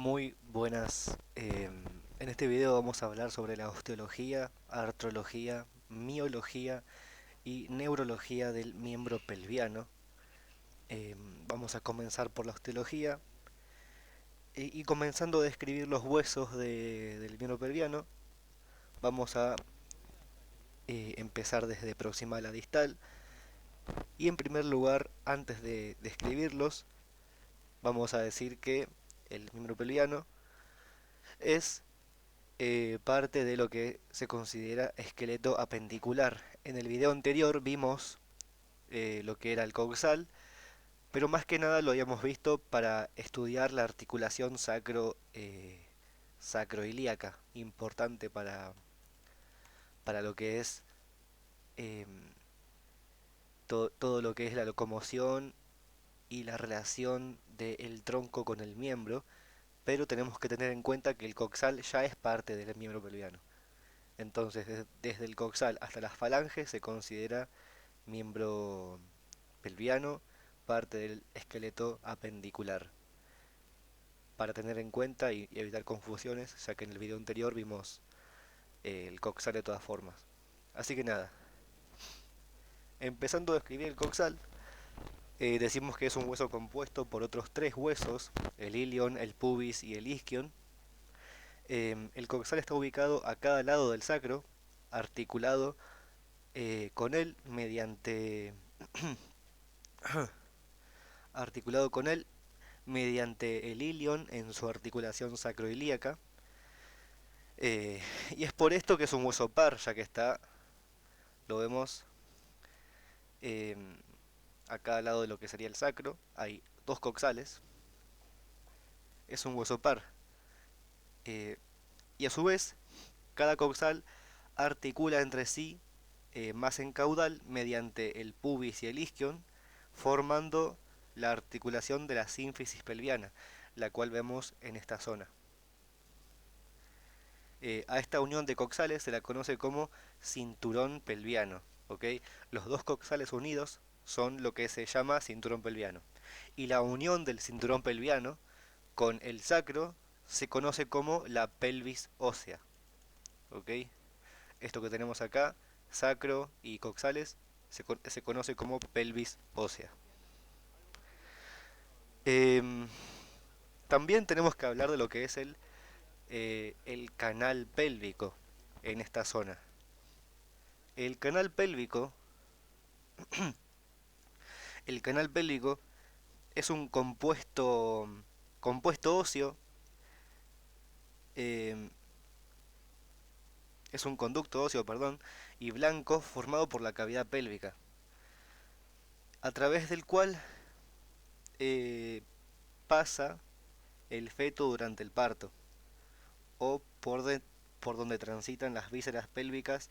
Muy buenas. En este video vamos a hablar sobre la osteología, artrología, miología y neurología del miembro pelviano. Vamos a comenzar por la osteología y comenzando a describir los huesos del miembro pelviano, vamos a empezar desde proximal a distal y en primer lugar, antes de describirlos, vamos a decir que el miembro pelviano es parte de lo que se considera esqueleto apendicular. En el video anterior vimos lo que era el coxal, pero más que nada lo habíamos visto para estudiar la articulación sacroiliaca, importante para lo que es eh, todo lo que es la locomoción y la relación del tronco con el miembro, pero tenemos que tener en cuenta que el coxal ya es parte del miembro pelviano. Entonces, desde el coxal hasta las falanges se considera miembro pelviano, parte del esqueleto apendicular. Para tener en cuenta y evitar confusiones, ya que en el video anterior vimos el coxal de todas formas. Así que nada, empezando a describir el coxal, decimos que es un hueso compuesto por otros tres huesos, el ilion, el pubis y el isquion. El coxal está ubicado a cada lado del sacro, articulado con él mediante articulado con él mediante el ilion en su articulación sacroilíaca. eh, y es por esto que es un hueso par, ya que lo vemos eh, a cada lado de lo que sería el sacro, hay dos coxales, es un hueso par. eh, y a su vez, cada coxal articula entre sí más en caudal mediante el pubis y el isquion, formando la articulación de la sínfisis pelviana, la cual vemos en esta zona. A esta unión de coxales se la conoce como cinturón pelviano. ¿Ok? Los dos coxales unidos son lo que se llama cinturón pelviano. Y la unión del cinturón pelviano con el sacro se conoce como la pelvis ósea. ¿Ok? Esto que tenemos acá, sacro y coxales, se conoce como pelvis ósea. Em, También tenemos que hablar de lo que es el canal pélvico en esta zona. El canal pélvico, el canal pélvico es un compuesto óseo, eh, es un conducto óseo, perdón, y blanco formado por la cavidad pélvica, a través del cual eh, pasa el feto durante el parto, o por donde transitan las vísceras pélvicas,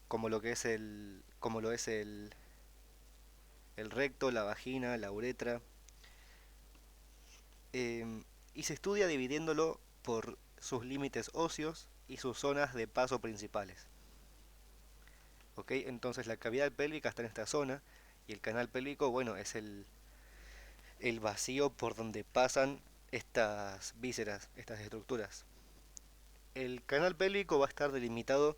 como lo que es como lo es el recto, la vagina, la uretra, y se estudia dividiéndolo por sus límites óseos y sus zonas de paso principales. ¿Ok? Entonces la cavidad pélvica está en esta zona y el canal pélvico, bueno, es el vacío por donde pasan estas vísceras, estas estructuras. El canal pélvico va a estar delimitado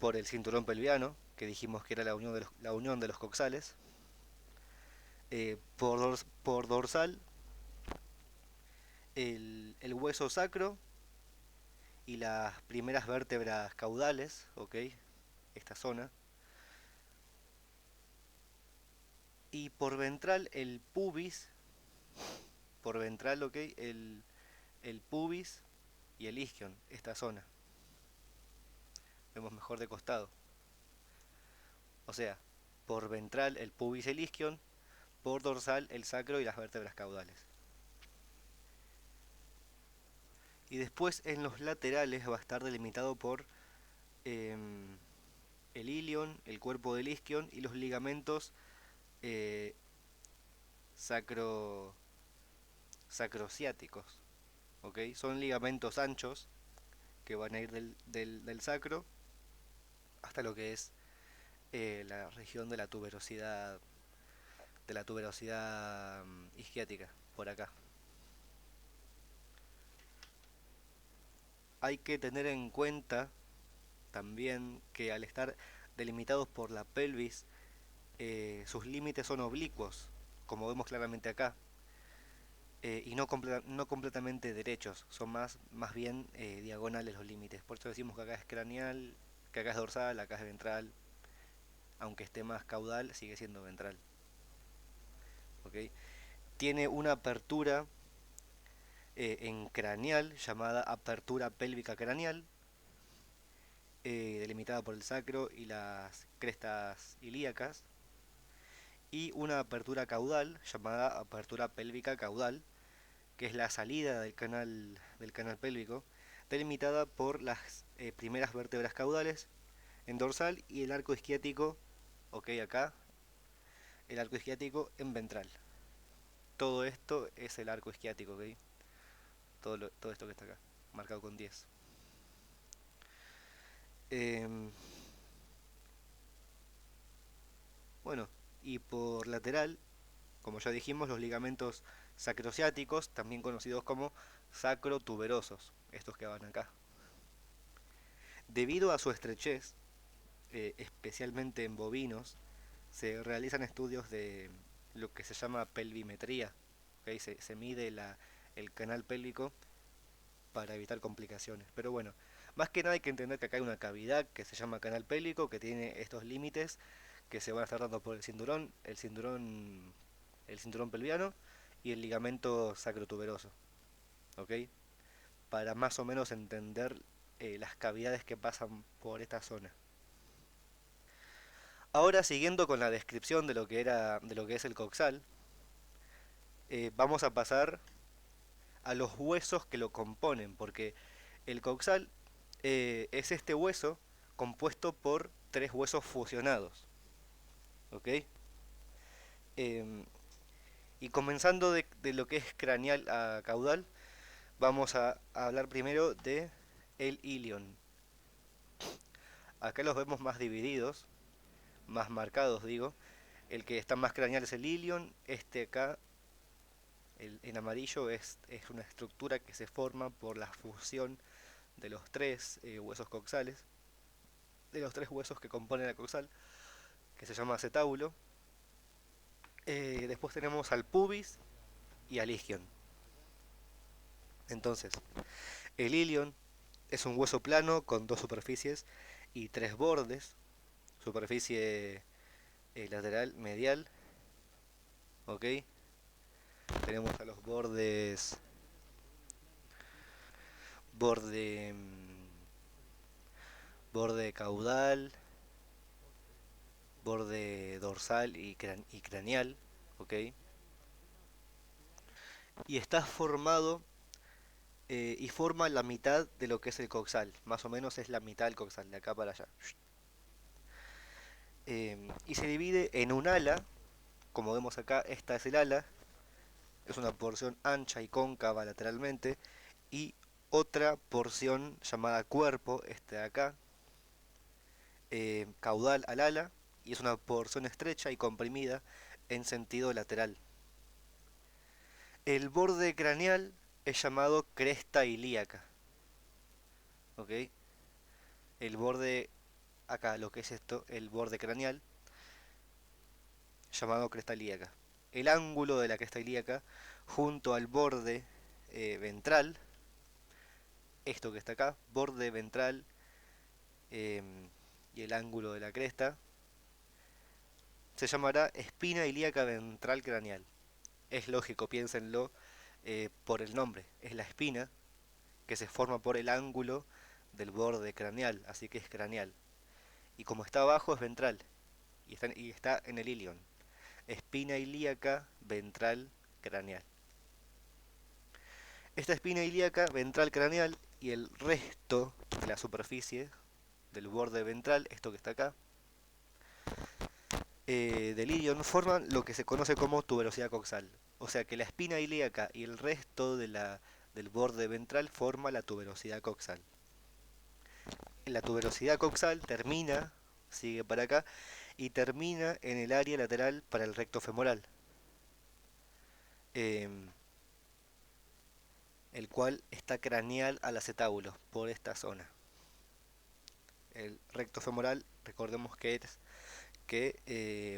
por el cinturón pelviano, que dijimos que era la unión de los coxales, por dorsal, el hueso sacro y las primeras vértebras caudales, ¿ok? Esta zona. Y por ventral el pubis, por ventral, ¿ok? El pubis y el isquion, esta zona. Vemos mejor de costado. O sea, por ventral el pubis y el isquion, por dorsal el sacro y las vértebras caudales. Y después en los laterales va a estar delimitado por eh, el ilion, el cuerpo del isquion y los ligamentos eh, sacro, sacrociáticos. ¿Ok? Son ligamentos anchos que van a ir del sacro hasta lo que es la región de la tuberosidad isquiática, por acá. hay que tener en cuenta también que al estar delimitados por la pelvis, sus límites son oblicuos, como vemos claramente acá, y no completamente derechos, son más bien diagonales los límites. Por eso decimos que acá es craneal, que acá es dorsal, acá es ventral, aunque esté más caudal, sigue siendo ventral. ¿Ok? Tiene una apertura en craneal llamada apertura pélvica craneal, delimitada por el sacro y las crestas ilíacas, y una apertura caudal llamada apertura pélvica caudal, que es la salida del canal pélvico, delimitada por las primeras vértebras caudales en dorsal y el arco isquiático, ok, acá, el arco isquiático en ventral. Todo esto es el arco isquiático, ok, todo esto que está acá, marcado con 10. Em, bueno, y por lateral, como ya dijimos, los ligamentos sacrociáticos, también conocidos como sacrotuberosos, estos que van acá. Debido a su estrechez, especialmente en bovinos, se realizan estudios de lo que se llama pelvimetría. ¿Okay? Se mide el canal pélvico para evitar complicaciones. Pero bueno, más que nada hay que entender que acá hay una cavidad que se llama canal pélvico, que tiene estos límites que se van a estar dando por el cinturón pelviano y el ligamento sacrotuberoso. ¿Ok? Para más o menos entender las cavidades que pasan por esta zona. Ahora, siguiendo con la descripción de lo que es el coxal, vamos a pasar a los huesos que lo componen, porque el coxal es este hueso compuesto por tres huesos fusionados, ¿ok? Em, y comenzando de lo que es craneal a caudal, vamos a hablar primero de el ilion. Acá los vemos más divididos, más marcados, digo. El que está más craneal es el ilion, este acá en amarillo es una estructura que se forma por la fusión de los tres huesos coxales, de los tres huesos que componen la coxal, que se llama acetábulo. Después tenemos al pubis y al isquion. Entonces, el ilion es un hueso plano con dos superficies y tres bordes, superficie lateral, medial, ¿ok? Tenemos a los bordes, borde, borde caudal, borde dorsal y craneal, ¿ok? Y está formado y forma la mitad de lo que es el coxal, más o menos es la mitad del coxal, de acá para allá. Y se divide en un ala, como vemos acá, esta es el ala, es una porción ancha y cóncava lateralmente, y otra porción llamada cuerpo, este de acá, caudal al ala, y es una porción estrecha y comprimida en sentido lateral. El borde craneal es llamado cresta ilíaca, ¿ok? El borde, acá lo que es esto, el borde craneal, llamado cresta ilíaca. El ángulo de la cresta ilíaca junto al borde ventral, esto que está acá, borde ventral eh, y el ángulo de la cresta, se llamará espina ilíaca ventral craneal. Es lógico, piénsenlo por el nombre, es la espina que se forma por el ángulo del borde craneal, así que es craneal. Y como está abajo es ventral, y está en el ilion. Espina ilíaca ventral craneal. Esta espina ilíaca ventral craneal y el resto de la superficie del borde ventral, esto que está acá, del ilion, forman lo que se conoce como tuberosidad coxal. O sea que la espina ilíaca y el resto del borde ventral forma la tuberosidad coxal. La tuberosidad coxal termina, sigue para acá, y termina en el área lateral para el recto femoral. Eh, el cual está craneal al acetábulo, por esta zona. El recto femoral, recordemos que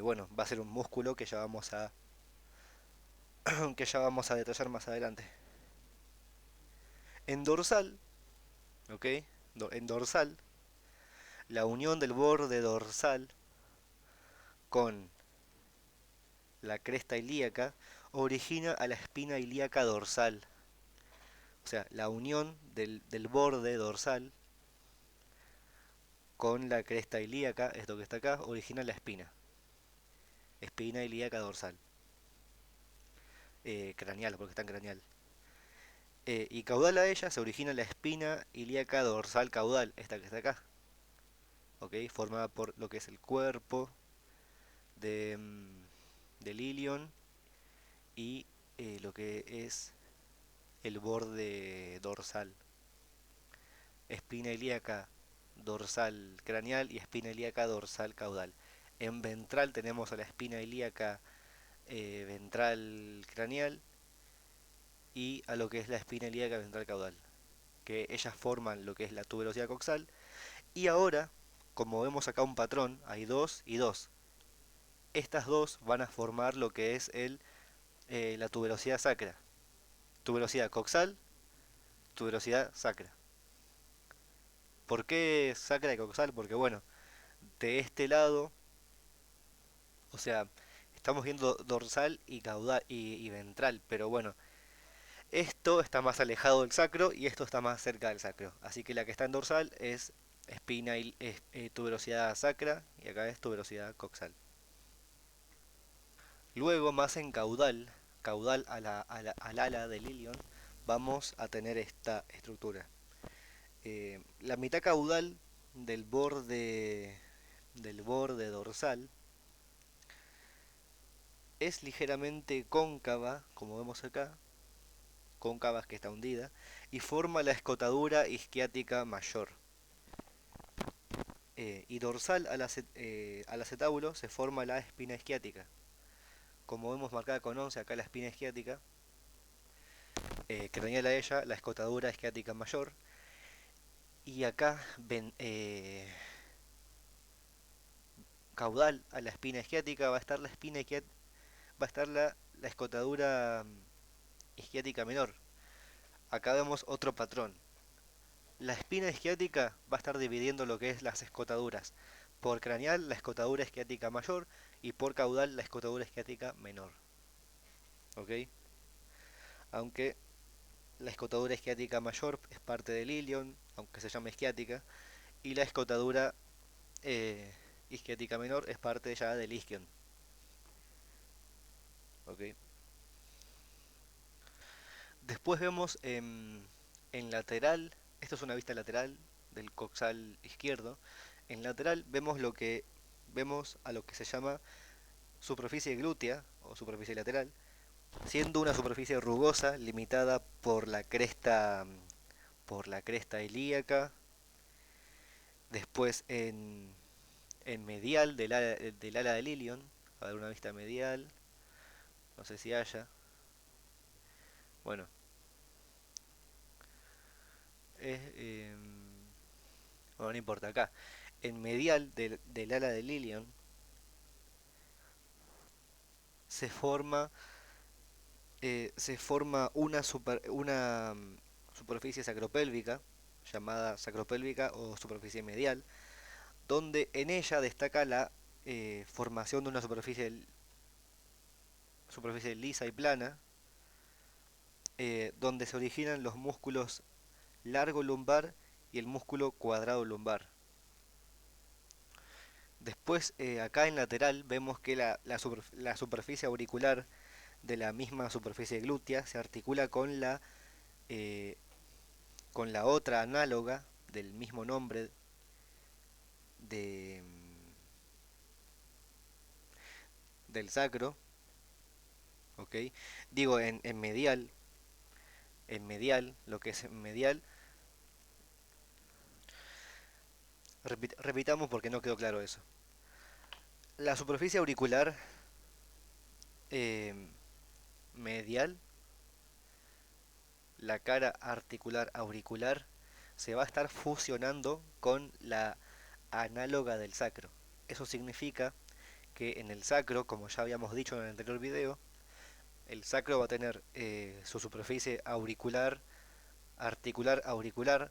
bueno, va a ser un músculo que ya vamos a que ya vamos a detallar más adelante. En dorsal, ¿ok? En dorsal, la unión del borde dorsal con la cresta ilíaca origina a la espina ilíaca dorsal. O sea, la unión del borde dorsal con la cresta ilíaca, esto que está acá, origina la espina. Espina ilíaca dorsal. Craneal, porque está en craneal. Y caudal a ella se origina la espina ilíaca dorsal caudal, esta que está acá. ¿Ok? Formada por lo que es el cuerpo de, del ilion y lo que es el borde dorsal. Espina ilíaca dorsal craneal y espina ilíaca dorsal caudal. En ventral tenemos a la espina ilíaca ventral craneal y a lo que es la espina ilíaca ventral caudal, que ellas forman lo que es la tuberosidad coxal. Y ahora, como vemos acá un patrón, hay dos y dos. Estas dos van a formar lo que es la tuberosidad sacra. Tuberosidad coxal, tuberosidad sacra. ¿Por qué sacra y coxal? Porque bueno, de este lado, o sea, estamos viendo dorsal y caudal y ventral, pero bueno, esto está más alejado del sacro y esto está más cerca del sacro. Así que la que está en dorsal es espina y tuberosidad sacra y acá es tuberosidad coxal. Luego, más en caudal, caudal al ala del ilion, vamos a tener esta estructura. La mitad caudal del borde dorsal es ligeramente cóncava, como vemos acá, cóncava es que está hundida, y forma la escotadura isquiática mayor. Y dorsal al acetábulo se forma la espina isquiática. Como vemos marcada con 11 acá la espina isquiática, que señala ella la escotadura isquiática mayor. Y acá ven, caudal a la espina isquiática va a estar va a estar la escotadura isquiática menor. Acá vemos otro patrón. La espina isquiática va a estar dividiendo lo que es las escotaduras. Por craneal la escotadura isquiática mayor y por caudal la escotadura isquiática menor. ¿Ok? Aunque la escotadura isquiática mayor es parte del ilion, aunque se llama isquiática, y la escotadura eh, isquiática menor es parte ya del isquion. ¿Ok? Después vemos en lateral, esto es una vista lateral del coxal izquierdo. En lateral vemos a lo que se llama superficie glútea o superficie lateral, siendo una superficie rugosa limitada por la cresta ilíaca. Después en medial del ala del ilion, a ver una vista medial, no sé si haya. Bueno, es, bueno, no importa acá. En medial del ala del ilion se forma una superficie sacropélvica llamada sacropélvica o superficie medial, donde en ella destaca la formación de una superficie lisa y plana, donde se originan los músculos largo lumbar y el músculo cuadrado lumbar. Después, acá en lateral, vemos que la superficie auricular de la misma superficie glútea se articula eh, con la otra análoga del mismo nombre de, del sacro, ¿ok? Digo, en medial, lo que es medial, repitamos porque no quedó claro eso. La superficie auricular eh, medial la cara articular auricular se va a estar fusionando con la análoga del sacro. Eso significa que en el sacro, como ya habíamos dicho en el anterior video, el sacro va a tener su superficie auricular, articular auricular,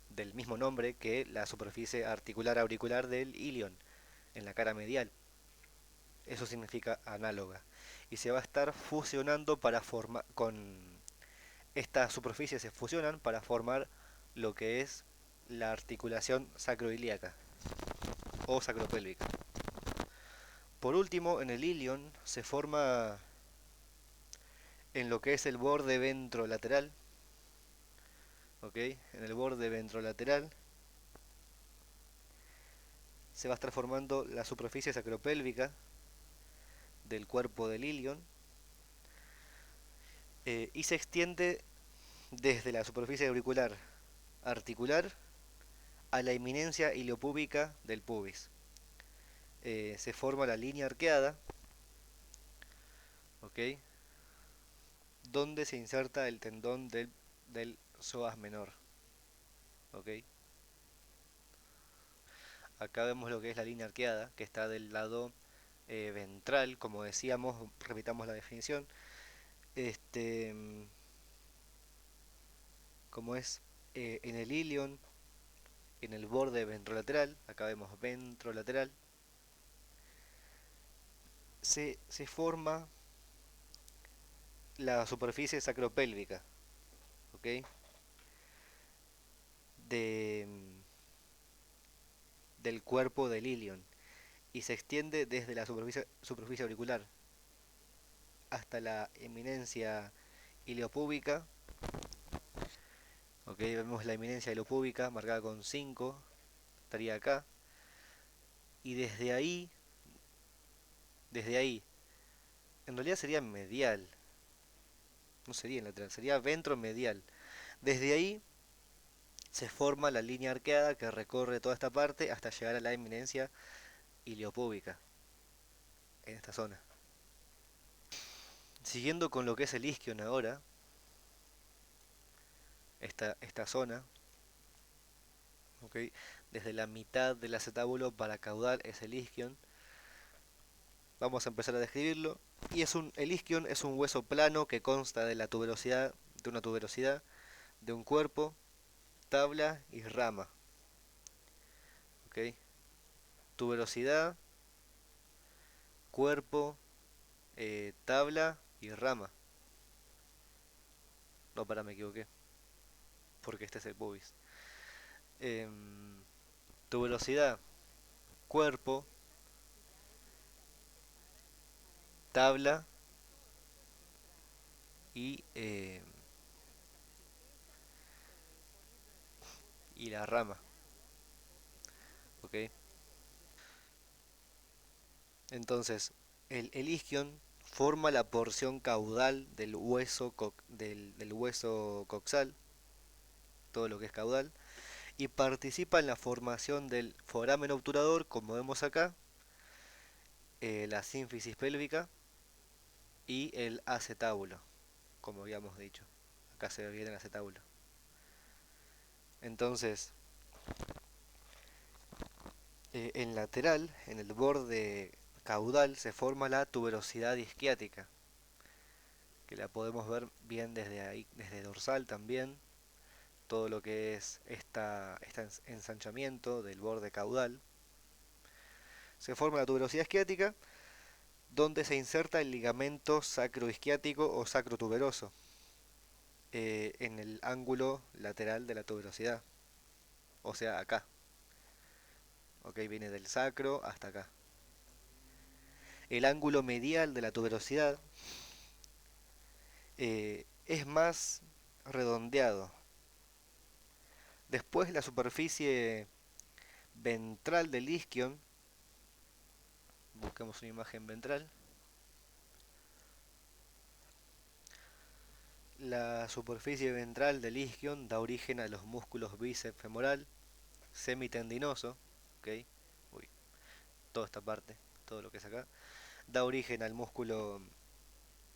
del mismo nombre que la superficie articular auricular del ilion, en la cara medial. Eso significa análoga. Y se va a estar fusionando para formar, con estas superficies se fusionan para formar lo que es la articulación sacroiliaca o sacropélvica. Por último, en el ilion se forma en lo que es el borde ventrolateral, ¿ok? En el borde ventrolateral se va a estar formando la superficie sacropélvica del cuerpo del ilion y se extiende desde la superficie auricular articular a la eminencia iliopúbica del pubis. Se forma la línea arqueada, ¿ok? Donde se inserta el tendón del psoas menor, ¿ok? Acá vemos lo que es la línea arqueada, que está del lado ventral, como decíamos, repitamos la definición, este, como es en el ilion, en el borde ventrolateral, acá vemos ventrolateral, se forma la superficie sacropélvica, ¿ok? De, del cuerpo del ilion y se extiende desde la superficie auricular hasta la eminencia iliopúbica, ¿ok? Vemos la eminencia iliopúbica marcada con 5, estaría acá, y desde ahí, en realidad sería medial, no sería en lateral, sería ventromedial. Desde ahí se forma la línea arqueada que recorre toda esta parte hasta llegar a la eminencia iliopúbica, en esta zona. Siguiendo con lo que es el isquion ahora, esta zona, ¿ok? Desde la mitad del acetábulo para caudal es el isquion. Vamos a empezar a describirlo. Y el isquion es un hueso plano que consta de una tuberosidad, de un cuerpo, tabla y rama. ¿Ok? Tuberosidad, cuerpo, tabla y rama. No, me equivoqué, porque este es el pubis. Em, Tuberosidad, cuerpo, tabla y y la rama, ¿ok? Entonces, el isquion forma la porción caudal del hueso coxal, todo lo que es caudal, y participa en la formación del foramen obturador, como vemos acá, la sínfisis pélvica y el acetábulo, como habíamos dicho. Acá se ve bien el acetábulo. Entonces, en lateral, en el borde caudal, se forma la tuberosidad isquiática, que la podemos ver bien desde ahí, desde dorsal también, todo lo que es este ensanchamiento del borde caudal. Se forma la tuberosidad isquiática, donde se inserta el ligamento sacroisquiático o sacrotuberoso en el ángulo lateral de la tuberosidad, o sea, acá. Ok, viene del sacro hasta acá. El ángulo medial de la tuberosidad es más redondeado. Después la superficie ventral del isquion, busquemos una imagen ventral. La superficie ventral del isquion da origen a los músculos bíceps femoral, semitendinoso, ¿ok? Uy, toda esta parte, todo lo que es acá, da origen al músculo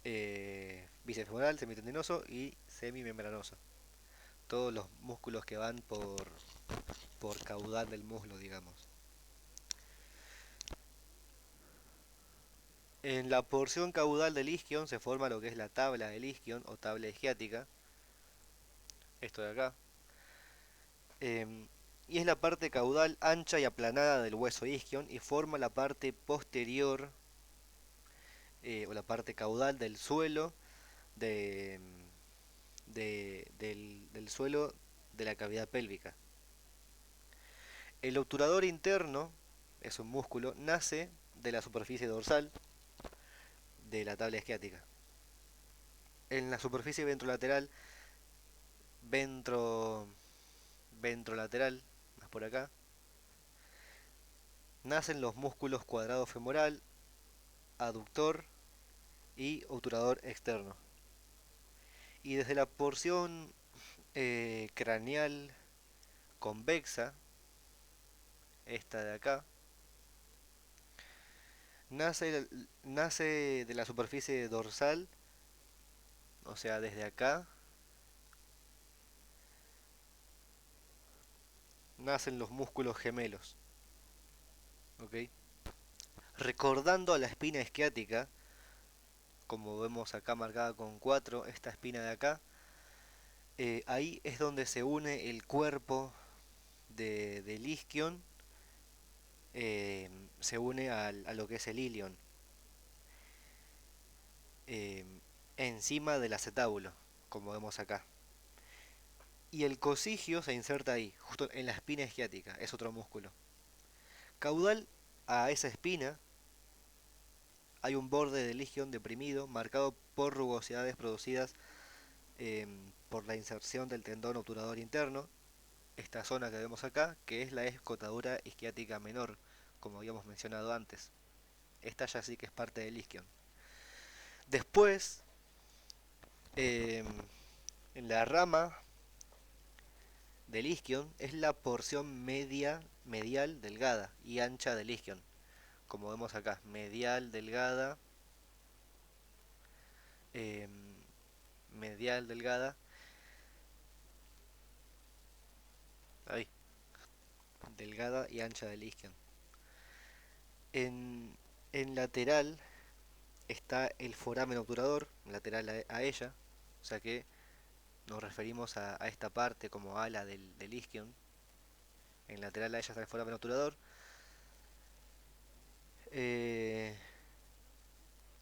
bíceps femoral, semitendinoso y semimembranoso. Todos los músculos que van por caudal del muslo, digamos. En la porción caudal del isquion se forma lo que es la tabla del isquion o tabla isquiática, esto de acá, em, y es la parte caudal ancha y aplanada del hueso isquion y forma la parte posterior o la parte caudal del suelo de, del suelo de la cavidad pélvica. El obturador interno es un músculo, nace de la superficie dorsal de la tabla isquiática. En la superficie ventrolateral, ventro, ventrolateral, más por acá, nacen los músculos cuadrado femoral, aductor y obturador externo. Y desde la porción craneal convexa, esta de acá, nace de la superficie dorsal, o sea, desde acá, nacen los músculos gemelos. ¿Ok? Recordando a la espina isquiática, como vemos acá marcada con 4, esta espina de acá, ahí es donde se une el cuerpo del isquion, se une a lo que es el ilion, eh, encima del acetábulo, como vemos acá. Y el cosigio se inserta ahí, justo en la espina isquiática, es otro músculo. Caudal a esa espina hay un borde del isquion deprimido marcado por rugosidades producidas por la inserción del tendón obturador interno, esta zona que vemos acá, que es la escotadura isquiática menor, como habíamos mencionado antes. Esta ya sí que es parte del isquion. Después, en la rama del isquion es la porción medial delgada y ancha del isquion, como vemos acá, medial delgada, eh, medial delgada, ahí, delgada y ancha del isquion. En, en lateral está el foramen obturador, lateral a ella, o sea que nos referimos a esta parte como ala del isquion. En lateral a ella está el foramen obturador. Eh,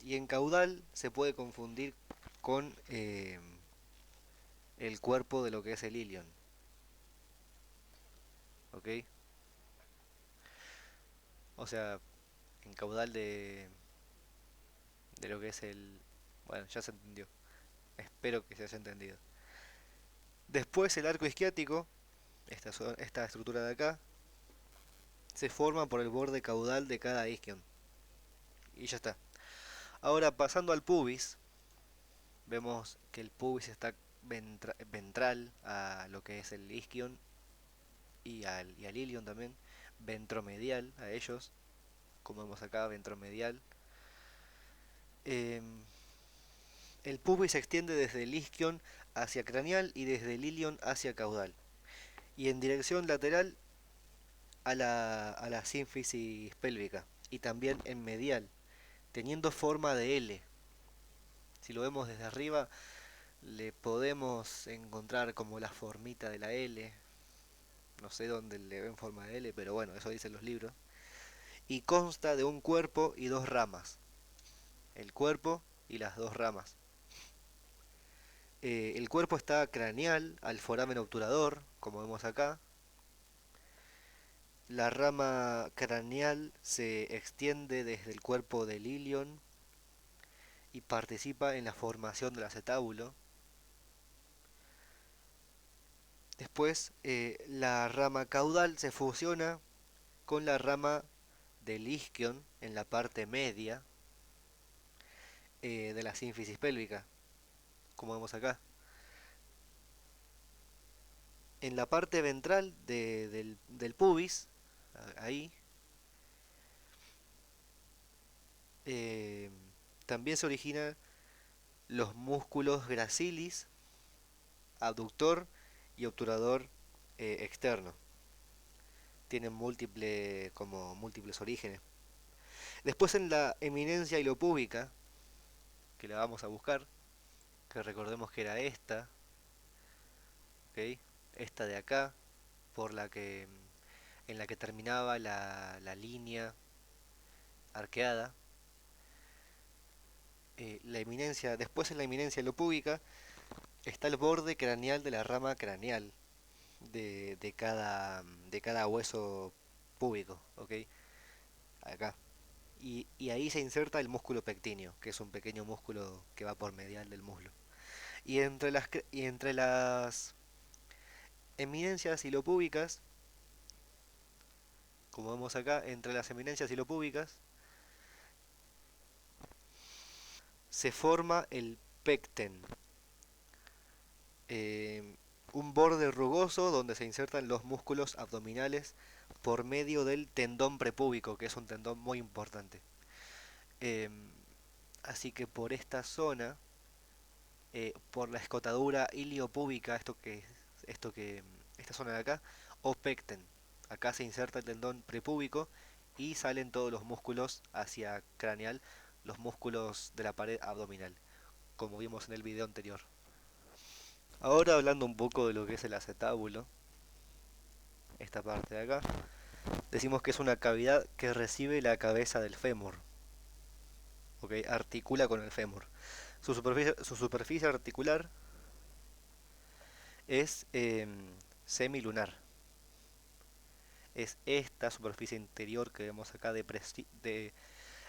y en caudal se puede confundir con el cuerpo de lo que es el ilion. ¿Ok? O sea, en caudal de lo que es el... Bueno, ya se entendió. Espero que se haya entendido. Después el arco isquiático, esta estructura de acá, se forma por el borde caudal de cada isquion. Y ya está. Ahora pasando al pubis, vemos que el pubis está ventral a lo que es el isquion y al ilion también, ventromedial a ellos, como vemos acá, ventromedial. Em, el pubis se extiende desde el isquion hacia craneal y desde el ilion hacia caudal. Y en dirección lateral a la sínfisis pélvica y también en medial, teniendo forma de L. Si lo vemos desde arriba, le podemos encontrar como la formita de la L. No sé dónde le ven forma de L, pero bueno, eso dicen los libros. Y consta de un cuerpo y dos ramas. El cuerpo y las dos ramas. El cuerpo está craneal al foramen obturador, como vemos acá. La rama craneal se extiende desde el cuerpo del ilion y participa en la formación del acetábulo. Después, la rama caudal se fusiona con la rama del isquion en la parte media de la sínfisis pélvica, como vemos acá. En la parte ventral del pubis, ahí, eh, también se origina los músculos gracilis, abductor y obturador externo. Tienen como múltiples orígenes. Después en la eminencia hilopúbica, que la vamos a buscar, que recordemos que era esta, ¿ok? Esta de acá, por la que en la que terminaba la línea arqueada. Después en la eminencia hilopúbica está el borde craneal de la rama craneal de cada hueso púbico, ¿ok? Acá. Y ahí se inserta el músculo pectíneo, que es un pequeño músculo que va por medial del muslo. Y entre las eminencias hilopúbicas, como vemos acá, entre las eminencias hilopúbicas se forma el pecten, eh, un borde rugoso donde se insertan los músculos abdominales por medio del tendón prepúbico, que es un tendón muy importante. Eh, Así que por esta zona, por la escotadura iliopúbica, esta zona de acá, o pecten, acá se inserta el tendón prepúbico y salen todos los músculos hacia craneal, los músculos de la pared abdominal, como vimos en el video anterior. Ahora hablando un poco de lo que es el acetábulo, esta parte de acá, decimos que es una cavidad que recibe la cabeza del fémur, ¿ok? Articula con el fémur. Su superficie articular es semilunar. Es esta superficie interior que vemos acá de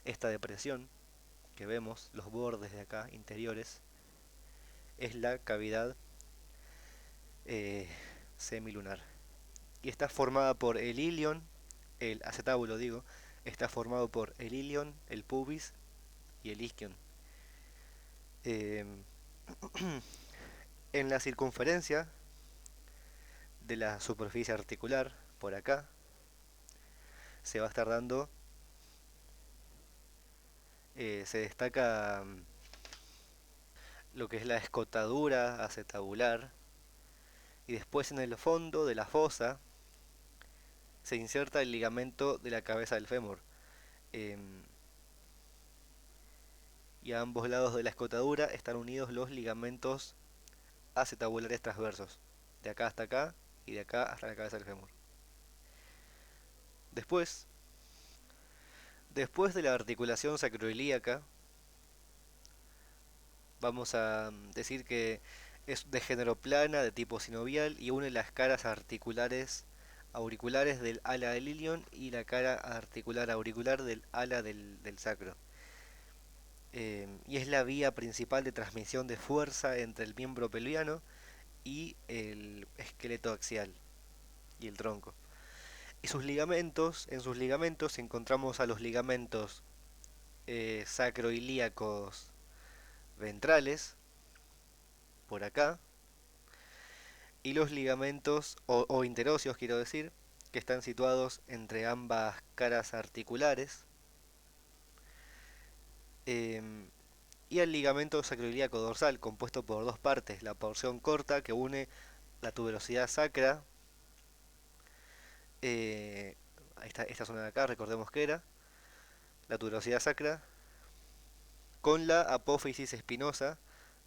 esta depresión que vemos, los bordes de acá interiores, es la cavidad eh, semilunar. Y está formada por el ilion, el acetábulo digo, está formado por el ilion, el pubis y el isquion. Eh, en la circunferencia de la superficie articular, por acá, se va a estar dando, se destaca lo que es la escotadura acetabular, y después en el fondo de la fosa se inserta el ligamento de la cabeza del fémur. em, y a ambos lados de la escotadura están unidos los ligamentos acetabulares transversos, de acá hasta acá y de acá hasta la cabeza del fémur. Después, después de la articulación sacroilíaca, vamos a decir que es de género plana, de tipo sinovial y une las caras auriculares del ala del ilion y la cara articular auricular del ala del sacro. Y es la vía principal de transmisión de fuerza entre el miembro pelviano y el esqueleto axial y el tronco. Y en sus ligamentos encontramos a los ligamentos sacroilíacos ventrales, por acá, y los ligamentos, o interóseos quiero decir, que están situados entre ambas caras articulares, em, y el ligamento sacroiliaco dorsal, compuesto por dos partes, la porción corta que une la tuberosidad sacra, eh, esta zona de acá, recordemos que era, la tuberosidad sacra, con la apófisis espinosa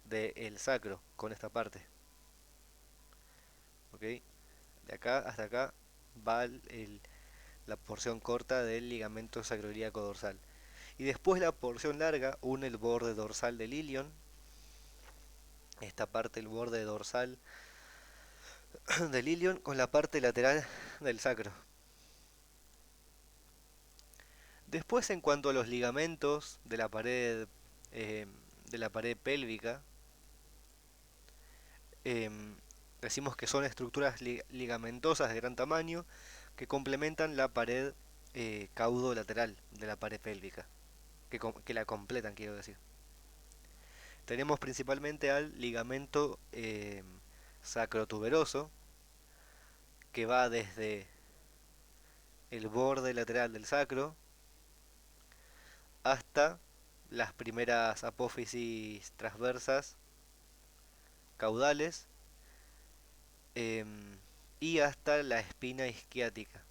del sacro, con esta parte, ¿ok? De acá hasta acá va la porción corta del ligamento sacroiliaco dorsal. Y después la porción larga une el borde dorsal del ilion, esta parte, el borde dorsal del ilion, con la parte lateral del sacro. Después, en cuanto a los ligamentos eh, de la pared pélvica, em, decimos que son estructuras ligamentosas de gran tamaño que complementan la pared caudo-lateral de la pared pélvica, que la completan, quiero decir. Tenemos principalmente al ligamento sacrotuberoso, que va desde el borde lateral del sacro hasta las primeras apófisis transversas caudales, em, y hasta la espina isquiática,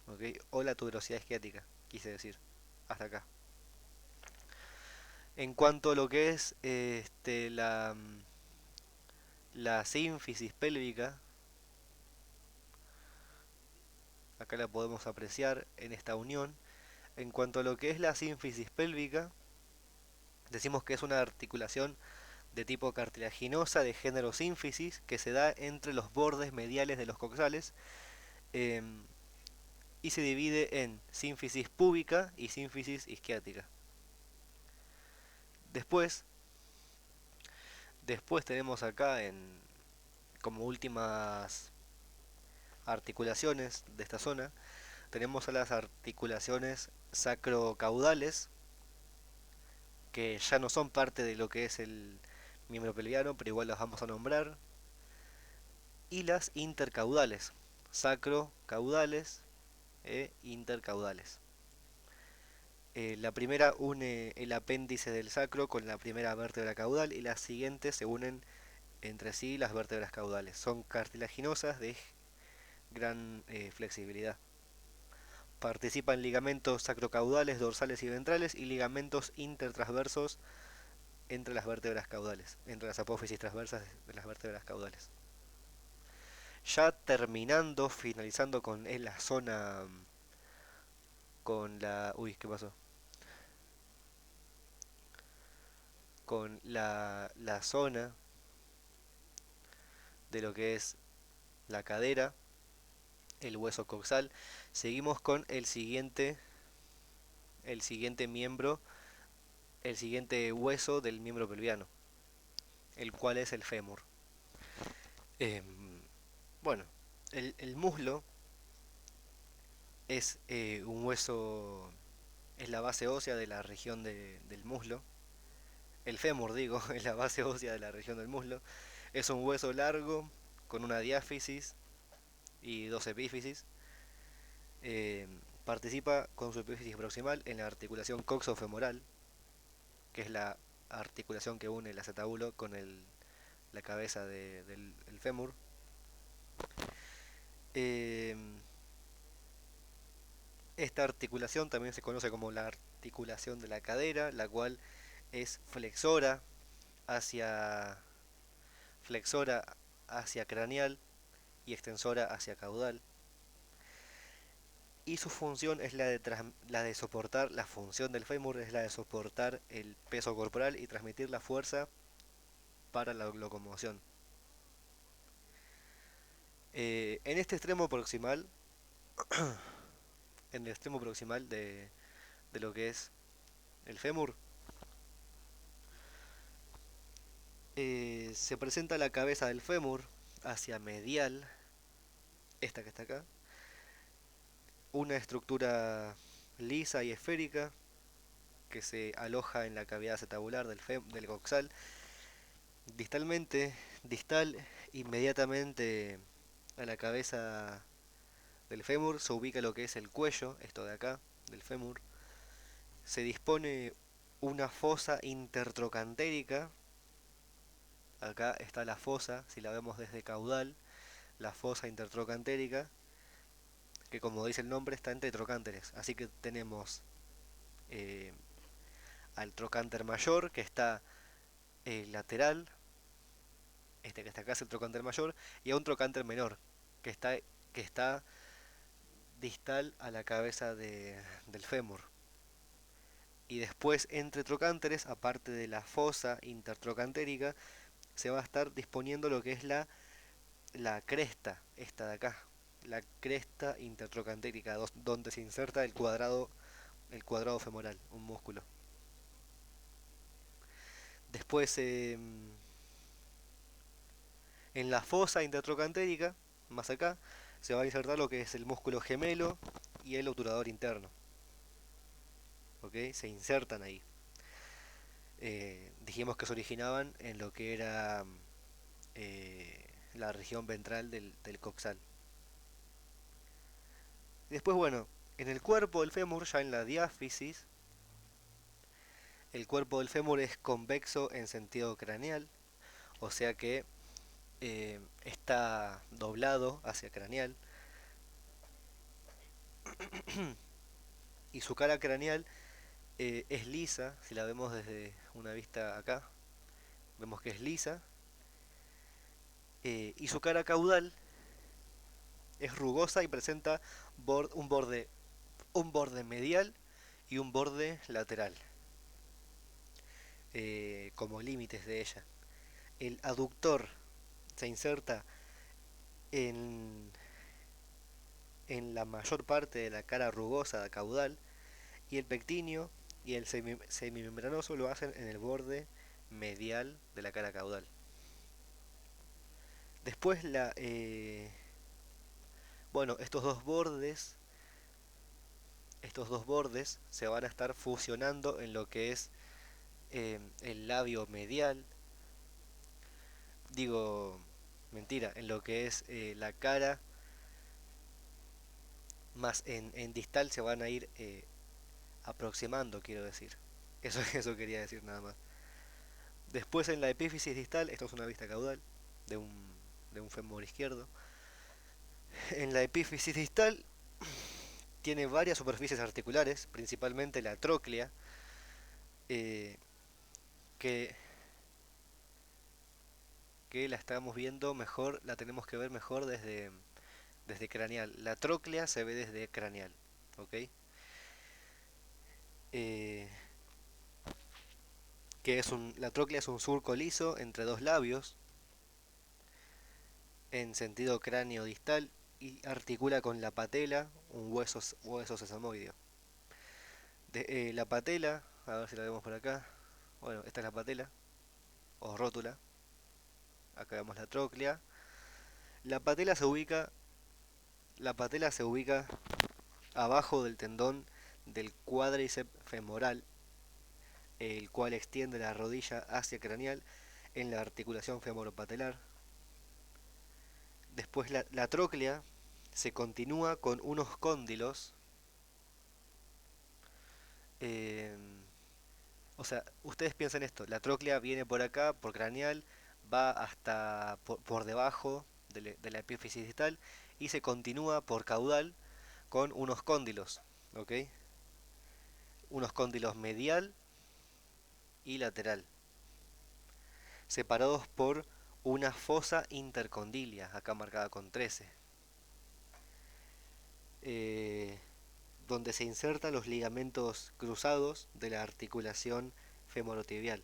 ¿ok? O la tuberosidad isquiática, quise decir, hasta acá. En cuanto a lo que es la sínfisis pélvica, acá la podemos apreciar en esta unión. En cuanto a lo que es la sínfisis pélvica, decimos que es una articulación de tipo cartilaginosa de género sínfisis que se da entre los bordes mediales de los coxales, em, y se divide en sínfisis púbica y sínfisis isquiática. Después, después tenemos acá como últimas articulaciones de esta zona, tenemos a las articulaciones sacrocaudales, que ya no son parte de lo que es el miembro pelviano, pero igual las vamos a nombrar, y las intercaudales, sacrocaudales e intercaudales. La primera une el apéndice del sacro con la primera vértebra caudal y las siguientes se unen entre sí las vértebras caudales. Son cartilaginosas de gran flexibilidad. Participan ligamentos sacrocaudales, dorsales y ventrales y ligamentos intertransversos entre las vértebras caudales, entre las apófisis transversas de las vértebras caudales. Ya terminando, finalizando con la zona, con la... Uy, ¿qué pasó? Con la zona de lo que es la cadera, el hueso coxal, seguimos con el siguiente miembro, el siguiente hueso del miembro pelviano, el cual es el fémur. Bueno, el muslo es un hueso, es la base ósea de la región del muslo. El fémur, digo, es la base ósea de la región del muslo. Es un hueso largo con una diáfisis y dos epífisis. Eh, Participa con su epífisis proximal en la articulación coxofemoral, que es la articulación que une el acetábulo con la cabeza del el fémur. Eh, Esta articulación también se conoce como la articulación de la cadera, la cual es hacia, flexora hacia craneal y extensora hacia caudal. Y su función es la de soportar, la función del fémur es la de soportar el peso corporal y transmitir la fuerza para la locomoción. En este extremo proximal, en el extremo proximal de lo que es el fémur, se presenta la cabeza del fémur hacia medial, esta que está acá, una estructura lisa y esférica que se aloja en la cavidad acetabular del coxal. Distalmente, distal inmediatamente a la cabeza del fémur se ubica lo que es el cuello, esto de acá, del fémur. Se dispone una fosa intertrocantérica. Acá está la fosa, si la vemos desde caudal, la fosa intertrocantérica, que como dice el nombre está entre trocánteres. Así que tenemos eh, al trocánter mayor, que está lateral, este que está acá es el trocánter mayor, y a un trocánter menor, que está distal a la cabeza del fémur. Y después entre trocánteres, aparte de la fosa intertrocantérica, se va a estar disponiendo lo que es la cresta, esta de acá, la cresta intertrocantérica, donde se inserta el cuadrado femoral, un músculo. Después, en la fosa intertrocantérica, más acá, se va a insertar lo que es el músculo gemelo y el obturador interno. ¿Ok? Se insertan ahí. Dijimos que se originaban en lo que era la región ventral del coxal. Después, bueno, en el cuerpo del fémur, ya en la diáfisis, El cuerpo del fémur es convexo en sentido craneal, o sea que está doblado hacia craneal, y su cara craneal es lisa. Si la vemos desde una vista acá, vemos que es lisa, y su cara caudal es rugosa y presenta un borde medial y un borde lateral como límites de ella. El aductor se inserta en, en la mayor parte de la cara rugosa caudal, y el pectíneo y el semimembranoso lo hacen en el borde medial de la cara caudal. Después bueno, estos dos bordes se van a estar fusionando en lo que es el labio medial, digo, mentira, en lo que es la cara, más en distal se van a ir aproximando, quiero decir. Eso quería decir nada más. Después en la epífisis distal, esto es una vista caudal de de un fémur izquierdo. En la epífisis distal tiene varias superficies articulares, principalmente la tróclea, eh, que, que la estamos viendo mejor, la tenemos que ver mejor desde craneal. La tróclea se ve desde craneal, ¿ok? Eh, la tróclea es un surco liso entre dos labios en sentido cráneo distal y articula con la patela, un hueso sesamoideo. La patela, a ver si la vemos por acá. Bueno, esta es la patela o rótula. Acá vemos la tróclea. La patela se ubica, la patela se ubica abajo del tendón del cuádriceps femoral, el cual extiende la rodilla hacia craneal en la articulación femoropatelar. Después la tróclea se continúa con unos cóndilos. eh, o sea, ustedes piensan esto, la tróclea viene por acá, por craneal, va hasta por debajo de la epífisis distal y se continúa por caudal con unos cóndilos, ¿ok? Unos cóndilos medial y lateral, separados por una fosa intercondilia, acá marcada con 13, eh, donde se insertan los ligamentos cruzados de la articulación femorotibial.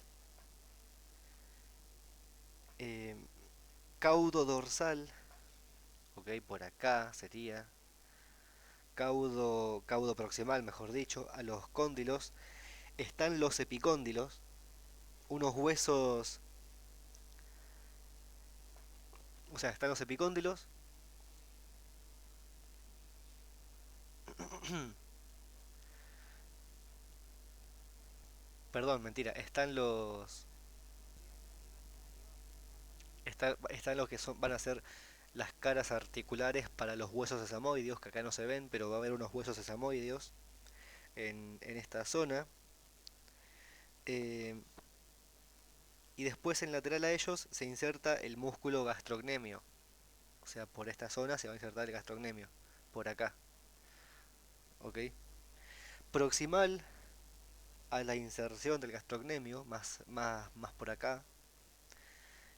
Eh, Caudo dorsal, ok, por acá sería, caudo proximal, mejor dicho, a los cóndilos, están los epicóndilos, unos huesos, o sea, están los epicóndilos, perdón, mentira, están los que van a ser las caras articulares para los huesos sesamoideos, que acá no se ven, pero va a haber unos huesos sesamoideos en esta zona. Eh, y después en lateral a ellos se inserta el músculo gastrocnemio. O sea, por esta zona se va a insertar el gastrocnemio. Por acá. ¿Ok? Proximal a la inserción del gastrocnemio, más por acá,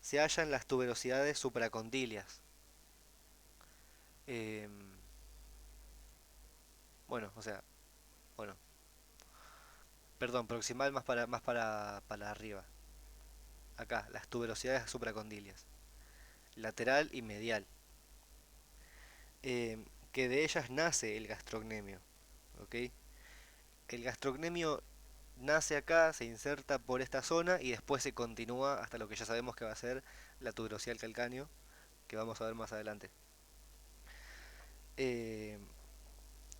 se hallan las tuberosidades supracondilias. Eh, bueno, o sea, bueno, perdón, proximal para arriba. Acá, las tuberosidades supracondilias. Lateral y medial. Que de ellas nace el gastrocnemio. ¿Ok? El gastrocnemio nace acá, se inserta por esta zona y después se continúa hasta lo que ya sabemos que va a ser la tuberosidad del calcáneo, que vamos a ver más adelante. Eh,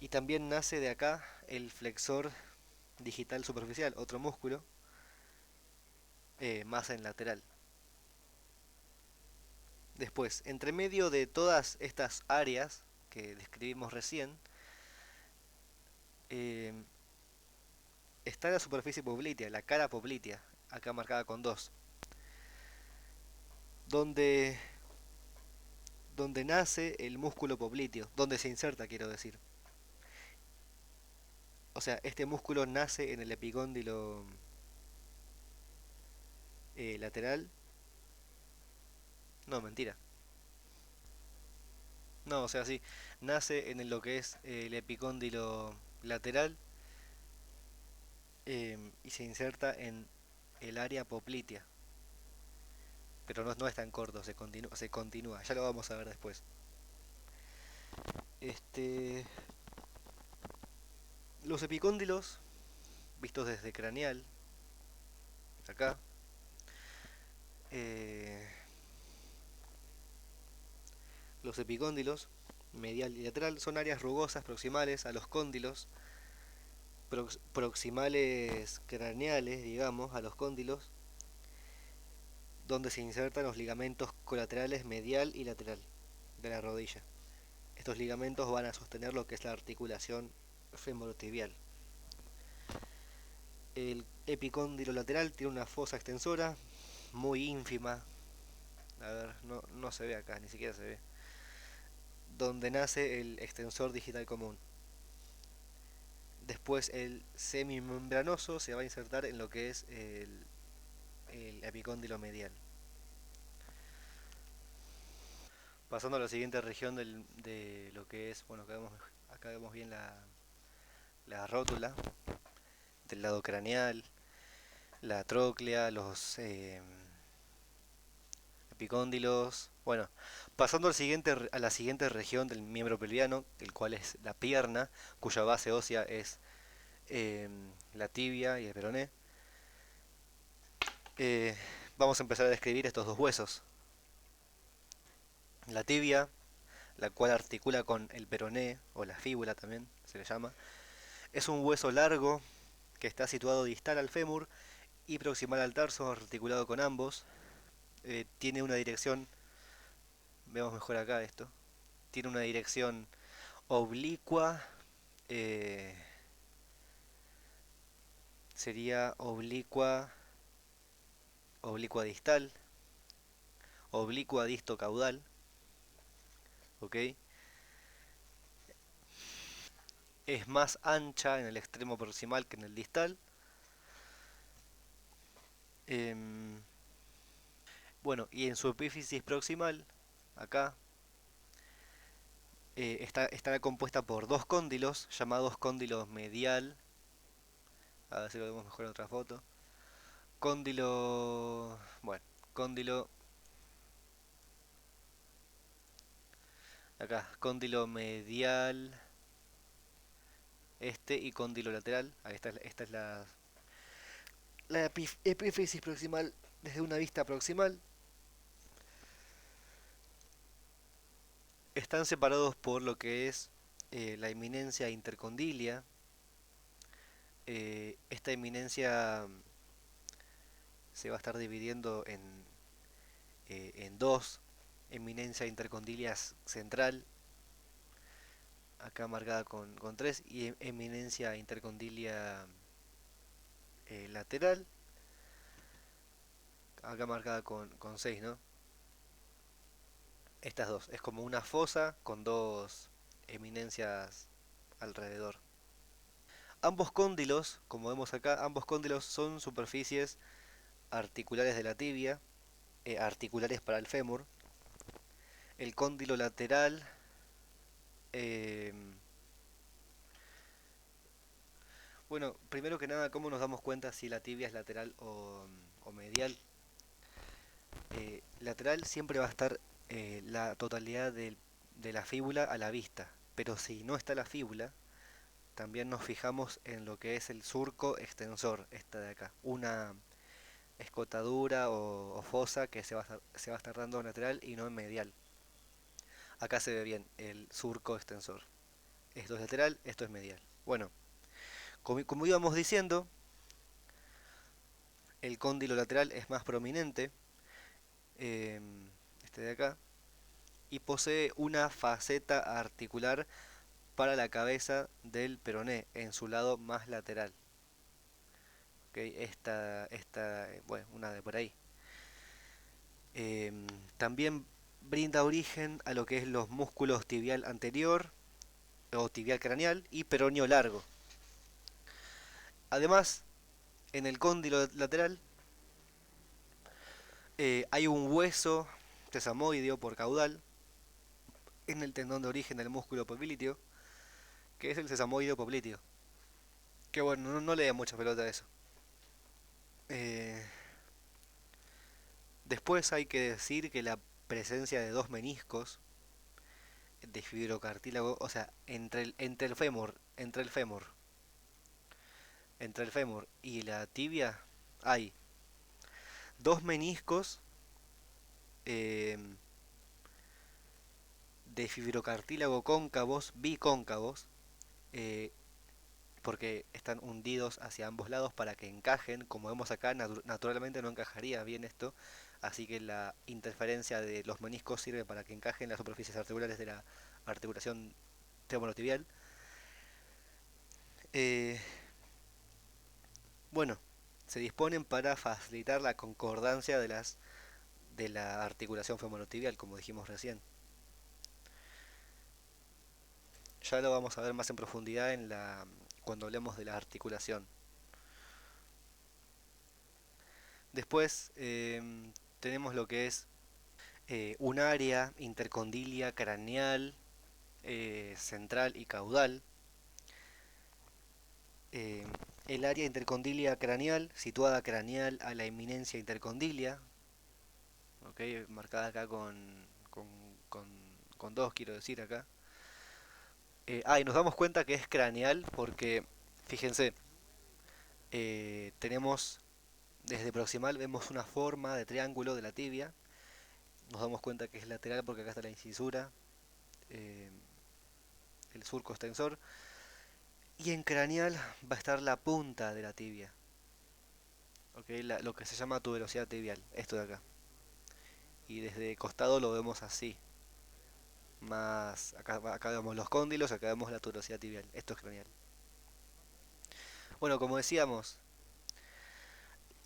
y también nace de acá el flexor digital superficial, otro músculo, más en lateral. Después, entre medio de todas estas áreas que describimos recién, eh, está la superficie poplitea, la cara poplitea, acá marcada con dos, donde, donde nace el músculo popliteo, donde se inserta, quiero decir. O sea, este músculo nace en el epicóndilo lateral. No, mentira. No, o sea, sí, nace en lo que es el epicóndilo lateral y se inserta en el área poplitea. Pero no, no es tan corto, se continúa, ya lo vamos a ver después. Este, los epicóndilos, vistos desde craneal, acá, eh, los epicóndilos, medial y lateral, son áreas rugosas proximales a los cóndilos, proximales craneales, digamos, a los cóndilos, donde se insertan los ligamentos colaterales medial y lateral de la rodilla. Estos ligamentos van a sostener lo que es la articulación femorotibial. El epicóndilo lateral tiene una fosa extensora muy ínfima. A ver, no, no se ve acá, ni siquiera se ve. Donde nace el extensor digital común. Después el semimembranoso se va a insertar en lo que es el epicóndilo medial. Pasando a la siguiente región de lo que es, bueno, acá vemos bien la rótula del lado craneal, la tróclea, los epicóndilos. Bueno, pasando a la siguiente región del miembro pelviano, el cual es la pierna, cuya base ósea es la tibia y el peroné. Eh, Vamos a empezar a describir estos dos huesos. La tibia, la cual articula con el peroné, o la fíbula también se le llama, es un hueso largo que está situado distal al fémur y proximal al tarso, articulado con ambos. Tiene una dirección, vemos mejor acá esto, tiene una dirección oblicua, eh, sería oblicua distal, oblicua disto caudal, ¿ok? Es más ancha en el extremo proximal que en el distal. Em, bueno, y en su epífisis proximal, acá, estará compuesta por dos cóndilos, llamados cóndilo medial. A ver si lo vemos mejor en otra foto. Cóndilo, bueno, cóndilo, acá, cóndilo medial, y cóndilo lateral. Ahí está, esta es la epífisis proximal desde una vista proximal. Están separados por lo que es la eminencia intercondilia. Esta eminencia se va a estar dividiendo en dos: eminencia intercondilia central, acá marcada con 3, y eminencia intercondilia lateral, acá marcada con 6, ¿no? Estas dos, es como una fosa con dos eminencias alrededor. Ambos cóndilos, como vemos acá, ambos cóndilos son superficies articulares de la tibia, articulares para el fémur. El cóndilo lateral, eh, bueno, primero que nada, ¿cómo nos damos cuenta si la tibia es lateral o medial? Lateral siempre va a estar la totalidad de la fíbula a la vista, pero si no está la fíbula, también nos fijamos en lo que es el surco extensor, esta de acá, una escotadura o fosa que se va a estar dando en lateral y no en medial. Acá se ve bien el surco extensor. Esto es lateral, esto es medial. Bueno, como íbamos diciendo, el cóndilo lateral es más prominente, eh, este de acá, y posee una faceta articular para la cabeza del peroné en su lado más lateral. ¿ok? Bueno, una de por ahí. También brinda origen a lo que es los músculos tibial anterior o tibial craneal y peroneo largo. Además, en el cóndilo lateral hay un hueso sesamoideo por caudal en el tendón de origen del músculo popliteo, que es el sesamoideo popliteo. Que bueno, no le da mucha pelota a eso. Eh, Después hay que decir que la presencia de dos meniscos de fibrocartílago, o sea, entre el fémur y la tibia hay dos meniscos eh, de fibrocartílago cóncavos, bicóncavos, eh, porque están hundidos hacia ambos lados para que encajen. Como vemos acá, naturalmente no encajaría bien esto, así que la interferencia de los meniscos sirve para que encajen las superficies articulares de la articulación femorotibial. Eh, bueno, se disponen para facilitar la concordancia de la articulación femorotibial, como dijimos recién. Ya lo vamos a ver más en profundidad cuando hablemos de la articulación. Después tenemos lo que es un área intercondilia craneal, central y caudal. Eh, el área intercondilia craneal, situada craneal a la eminencia intercondilia, ¿okay? Marcada acá con, con, con dos, quiero decir acá. Y nos damos cuenta que es craneal porque, fíjense, tenemos desde proximal, vemos una forma de triángulo de la tibia. Nos damos cuenta que es lateral porque acá está la incisura, eh, el surco extensor. Y en craneal va a estar la punta de la tibia, ¿okay? Lo que se llama tuberosidad tibial, esto de acá. Y desde costado lo vemos así. Acá vemos los cóndilos, acá vemos la tuberosidad tibial. Esto es craneal. Bueno, como decíamos,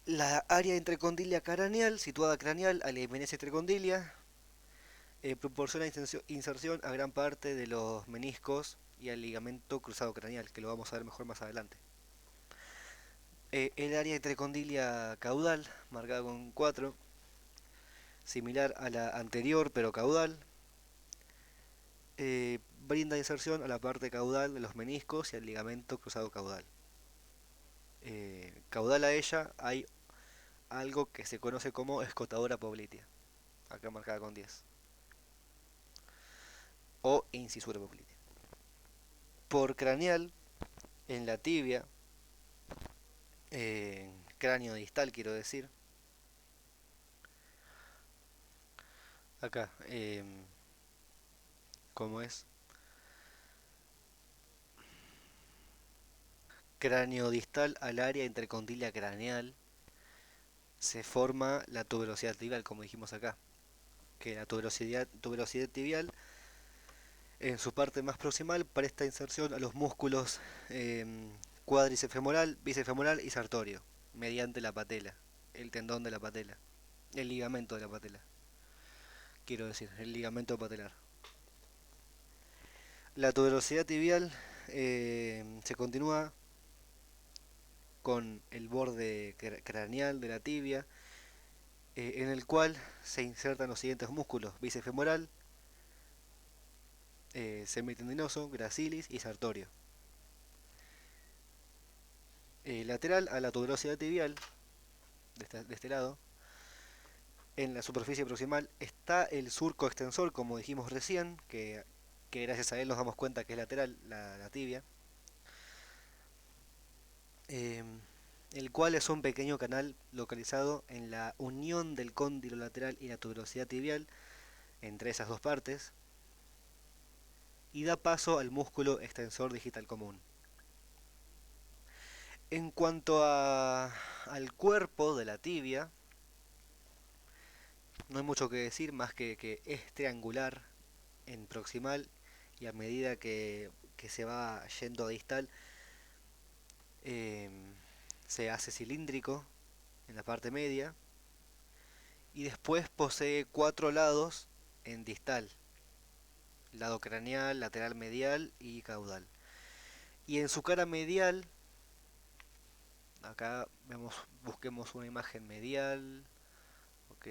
la área intercondilia craneal, situada craneal a la eminencia intercondilia, proporciona inserción a gran parte de los meniscos y al ligamento cruzado craneal, que lo vamos a ver mejor más adelante. El área intercondilia caudal, marcada con 4, similar a la anterior pero caudal, brinda inserción a la parte caudal de los meniscos y al ligamento cruzado caudal. Caudal a ella hay algo que se conoce como escotadora poplitea, acá marcada con 10, o incisura poplitea. Por craneal, en la tibia, cráneo distal quiero decir, acá, como es, cráneo distal al área intercondilia craneal, se forma la tuberosidad tibial, como dijimos acá, que la tuberosidad tibial en su parte más proximal presta inserción a los músculos cuádriceps femoral, bíceps femoral y sartorio, mediante la patela, el tendón de la patela, el ligamento de la patela, quiero decir, el ligamento patelar. La tuberosidad tibial se continúa con el borde craneal de la tibia, en el cual se insertan los siguientes músculos: bíceps femoral, semitendinoso, gracilis y sartorio. Lateral a la tuberosidad tibial, de este lado, en la superficie proximal, está el surco extensor, como dijimos recién, que gracias a él nos damos cuenta que es lateral la tibia, eh, el cual es un pequeño canal localizado en la unión del cóndilo lateral y la tuberosidad tibial, entre esas dos partes, y da paso al músculo extensor digital común. En cuanto al cuerpo de la tibia, no hay mucho que decir más que es triangular en proximal, y a medida que se va yendo a distal, eh, se hace cilíndrico en la parte media y después posee cuatro lados en distal, lado craneal, lateral medial y caudal. Y en su cara medial, acá vemos, busquemos una imagen medial, ok,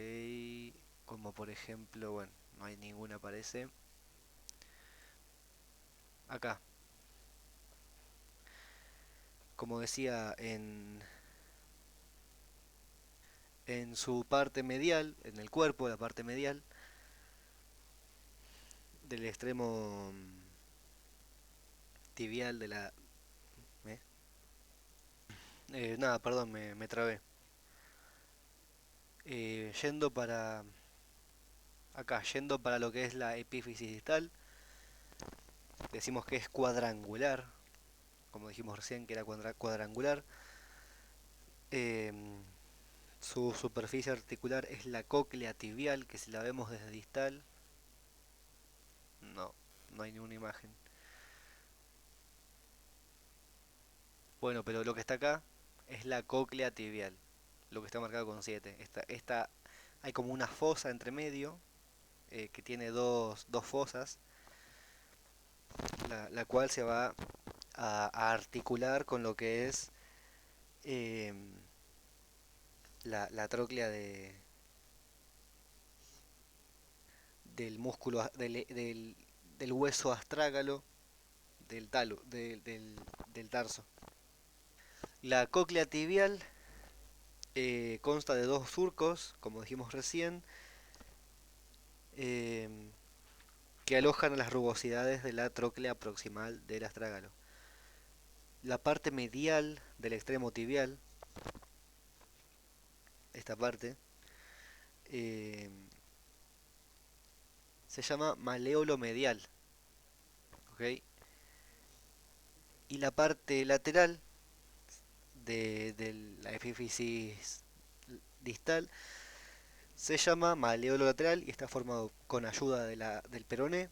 como por ejemplo, bueno, no hay ninguna aparece. Acá, como decía, en su parte medial, en el cuerpo, la parte medial, del extremo tibial de la... ¿eh? Nada, perdón, me trabé. Yendo para... Acá, yendo para lo que es la epífisis distal, decimos que es cuadrangular, como dijimos recién que era cuadrangular. Em, Su superficie articular es la cóclea tibial, que si la vemos desde distal, no, no hay ninguna imagen. Bueno, pero lo que está acá es la cóclea tibial, lo que está marcado con 7. Hay como una fosa entre medio, que tiene dos fosas, la cual se va a articular con lo que es em, la tróclea del músculo, del hueso astrágalo del tarso. La cóclea tibial consta de dos surcos, como dijimos recién, eh, que alojan a las rugosidades de la tróclea proximal del astrágalo. La parte medial del extremo tibial, esta parte, eh, se llama maleolo medial, ¿ok? Y la parte lateral de la epífisis distal se llama maleolo lateral y está formado con ayuda del peroné,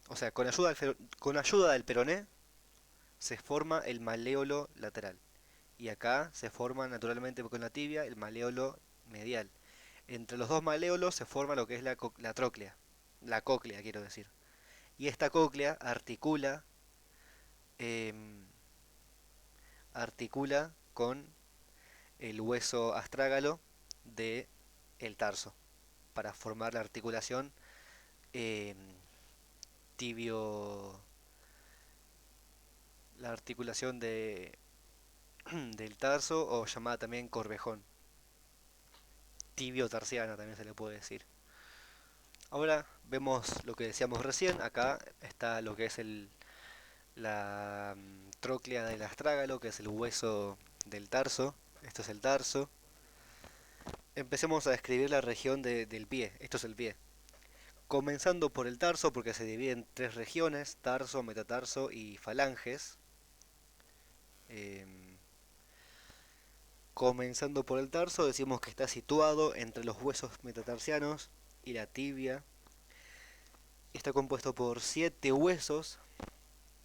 o sea, con ayuda del peroné se forma el maleolo lateral. Y acá se forma naturalmente con la tibia el maleolo medial. Entre los dos maleolos se forma lo que es la tróclea, la cóclea quiero decir. Y esta cóclea em, articula con el hueso astrágalo de el tarso para formar la articulación em, tibio, la articulación del tarso o llamada también corvejón. Tibio tarsiana también se le puede decir. Ahora vemos lo que decíamos recién, acá está lo que es la tróclea del astrágalo, que es el hueso del tarso, esto es el tarso. Empecemos a describir la región del pie, esto es el pie. Comenzando por el tarso, porque se divide en tres regiones, tarso, metatarso y falanges. Em, Comenzando por el tarso, decimos que está situado entre los huesos metatarsianos y la tibia. Está compuesto por 7 huesos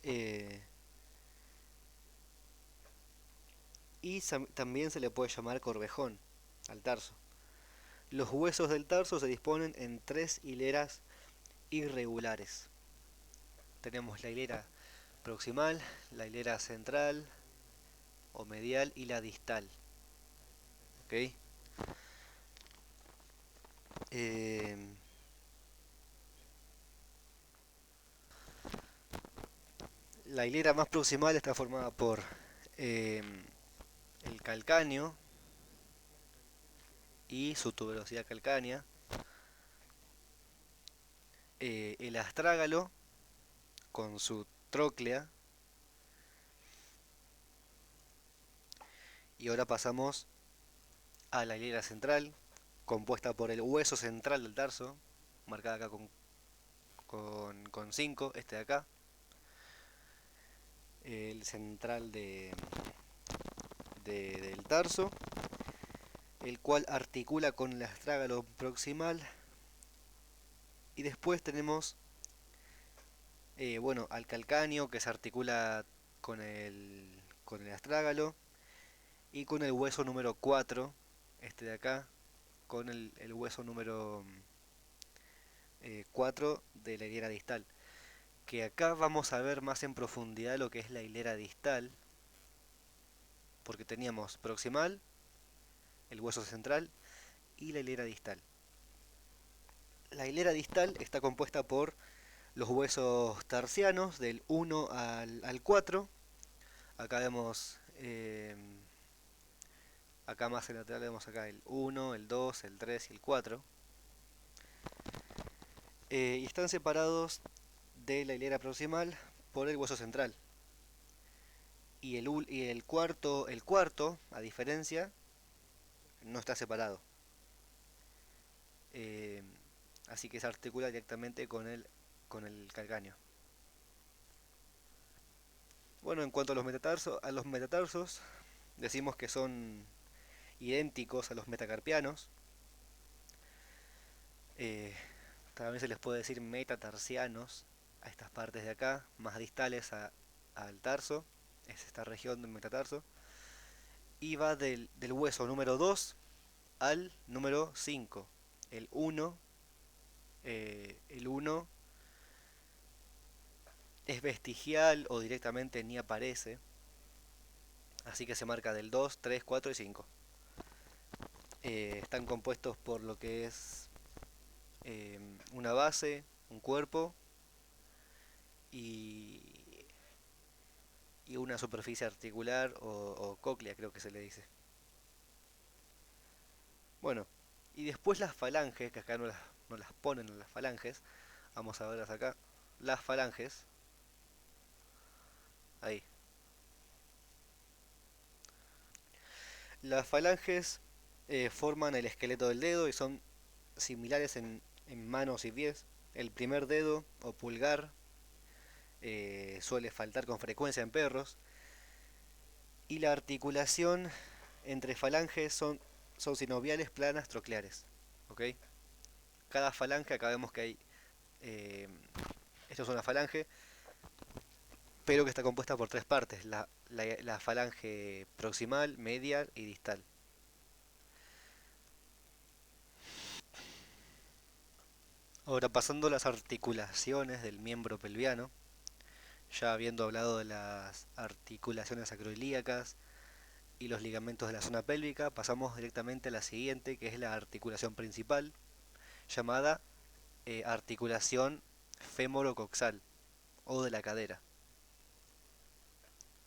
eh, y también se le puede llamar corvejón al tarso. Los huesos del tarso se disponen en tres hileras irregulares. Tenemos la hilera proximal, la hilera central o medial y la distal. ¿Ok? Eh, la hilera más proximal está formada por eh, el calcáneo y su tuberosidad calcánea, el astrágalo con su tróclea, y ahora pasamos a la hilera central, compuesta por el hueso central del tarso, marcada acá con 5, este de acá, el central del tarso, el cual articula con el astrágalo proximal, y después tenemos, al calcáneo que se articula con el astrágalo, y con el hueso número 4, este de acá, con el hueso número 4 de la hilera distal. Que acá vamos a ver más en profundidad lo que es la hilera distal, porque teníamos proximal, el hueso central y la hilera distal. La hilera distal está compuesta por los huesos tercianos del 1 al 4. Acá vemos, acá más en lateral vemos acá el 1, el 2, el 3 y el 4. Y están separados de la hilera proximal por el hueso central. Y el cuarto, a diferencia, no está separado. Eh, Así que se articula directamente con el calcáneo. Bueno, en cuanto a los metatarsos, decimos que son idénticos a los metacarpianos. Eh, También se les puede decir metatarsianos a estas partes de acá, más distales al tarso, es esta región del metatarso, y va del hueso número 2 al número 5. El 1, el 1 es vestigial o directamente ni aparece, así que se marca del 2, 3, 4 y 5. Están compuestos por lo que es una base, un cuerpo y, y una superficie articular o cóclea, creo que se le dice. Bueno, y después las falanges, que acá no las ponen en las falanges, vamos a verlas acá. Las falanges, ahí. Las falanges forman el esqueleto del dedo y son similares en manos y pies. El primer dedo o pulgar suele faltar con frecuencia en perros. Y la articulación entre falanges son sinoviales, planas, trocleares. ¿Ok? Cada falange, acá vemos que hay... eh, esto es una falange, pero que está compuesta por tres partes. La falange proximal, medial y distal. Ahora pasando a las articulaciones del miembro pelviano, ya habiendo hablado de las articulaciones acroilíacas y los ligamentos de la zona pélvica, pasamos directamente a la siguiente, que es la articulación principal, llamada articulación fémoro-coxal o de la cadera.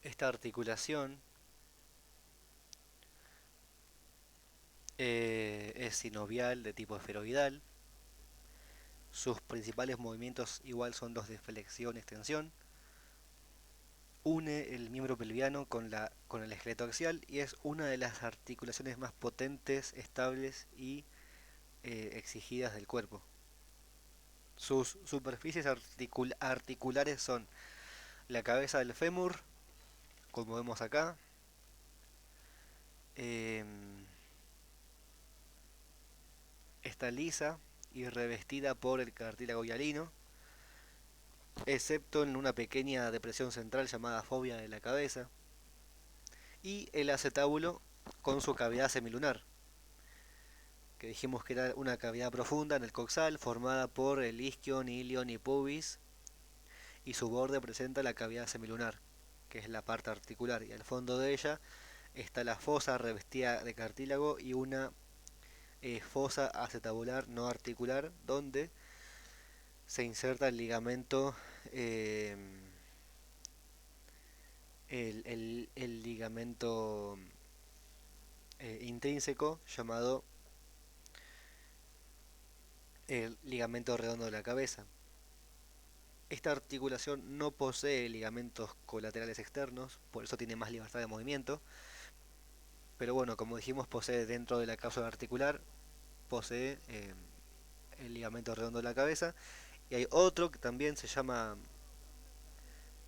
Esta articulación es sinovial de tipo esferoidal. Sus principales movimientos igual son los de flexión y extensión. Une el miembro pelviano con el esqueleto axial y es una de las articulaciones más potentes, estables y exigidas del cuerpo. Sus superficies articulares son la cabeza del fémur, como vemos acá, em, está lisa y revestida por el cartílago hialino, excepto en una pequeña depresión central llamada fobia de la cabeza, y el acetábulo con su cavidad semilunar, que dijimos que era una cavidad profunda en el coxal formada por el isquion, ilion y pubis, y su borde presenta la cavidad semilunar, que es la parte articular, y al fondo de ella está la fosa revestida de cartílago y una fosa acetabular no articular donde se inserta el ligamento eh, el ligamento intrínseco llamado el ligamento redondo de la cabeza. Esta articulación no posee ligamentos colaterales externos, por eso tiene más libertad de movimiento, pero bueno, como dijimos, posee dentro de la cápsula articular, posee el ligamento redondo de la cabeza, y hay otro que también se llama,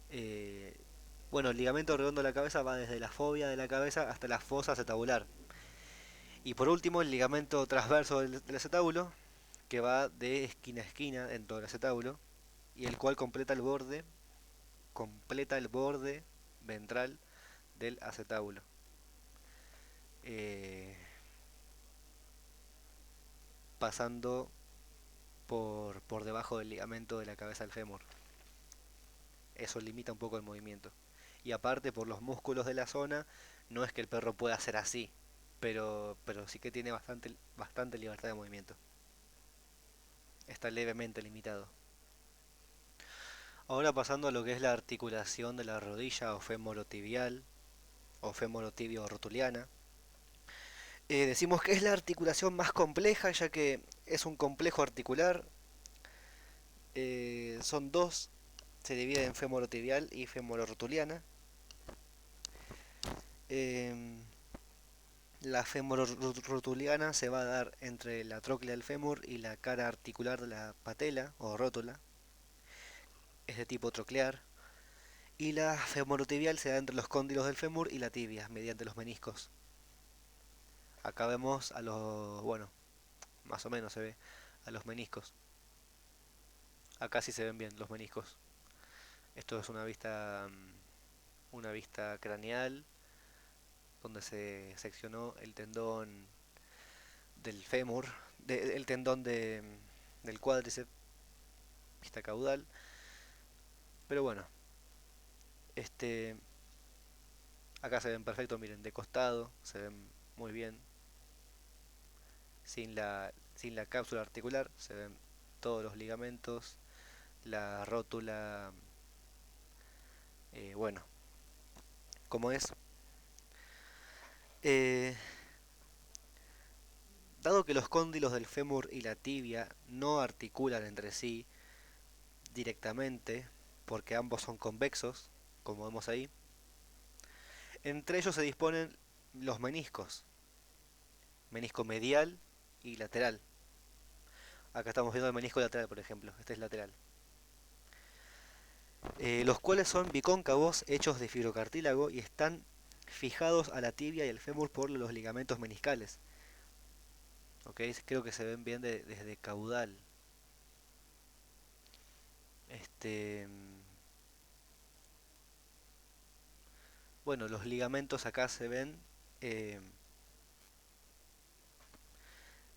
eh, bueno, el ligamento redondo de la cabeza va desde la fobia de la cabeza hasta la fosa acetabular. Y por último, el ligamento transverso del acetábulo, que va de esquina a esquina dentro del acetábulo, y el cual completa el borde ventral del acetábulo. eh, pasando por debajo del ligamento de la cabeza del fémur. Eso limita un poco el movimiento. Y aparte por los músculos de la zona, no es que el perro pueda hacer así, pero sí que tiene bastante libertad de movimiento. Está levemente limitado. Ahora pasando a lo que es la articulación de la rodilla o femorotibial o femorotibio rotuliana. Decimos que es la articulación más compleja ya que es un complejo articular. Son dos, se divide en femorotibial y femororotuliana. Eh, la femororotuliana se va a dar entre la tróclea del fémur y la cara articular de la patela o rótula. Es de tipo troclear. Y la femorotibial se da entre los cóndilos del fémur y la tibia, mediante los meniscos. Acá vemos a los, bueno, más o menos se ve, a los meniscos. Acá sí se ven bien los meniscos. Esto es una vista craneal, donde se seccionó el tendón del fémur, el tendón del cuádriceps, vista caudal. Pero bueno, este, acá se ven perfecto, miren, de costado, se ven muy bien. Sin la cápsula articular, se ven todos los ligamentos, la rótula, bueno, como es. Eh, Dado que los cóndilos del fémur y la tibia no articulan entre sí directamente, porque ambos son convexos, como vemos ahí, entre ellos se disponen los meniscos, menisco medial y lateral. Acá estamos viendo el menisco lateral, por ejemplo, este es lateral. Los cuales son bicóncavos, hechos de fibrocartílago y están fijados a la tibia y el fémur por los ligamentos meniscales. ¿Okay? Creo que se ven bien desde caudal. Este, bueno, los ligamentos acá se ven. eh,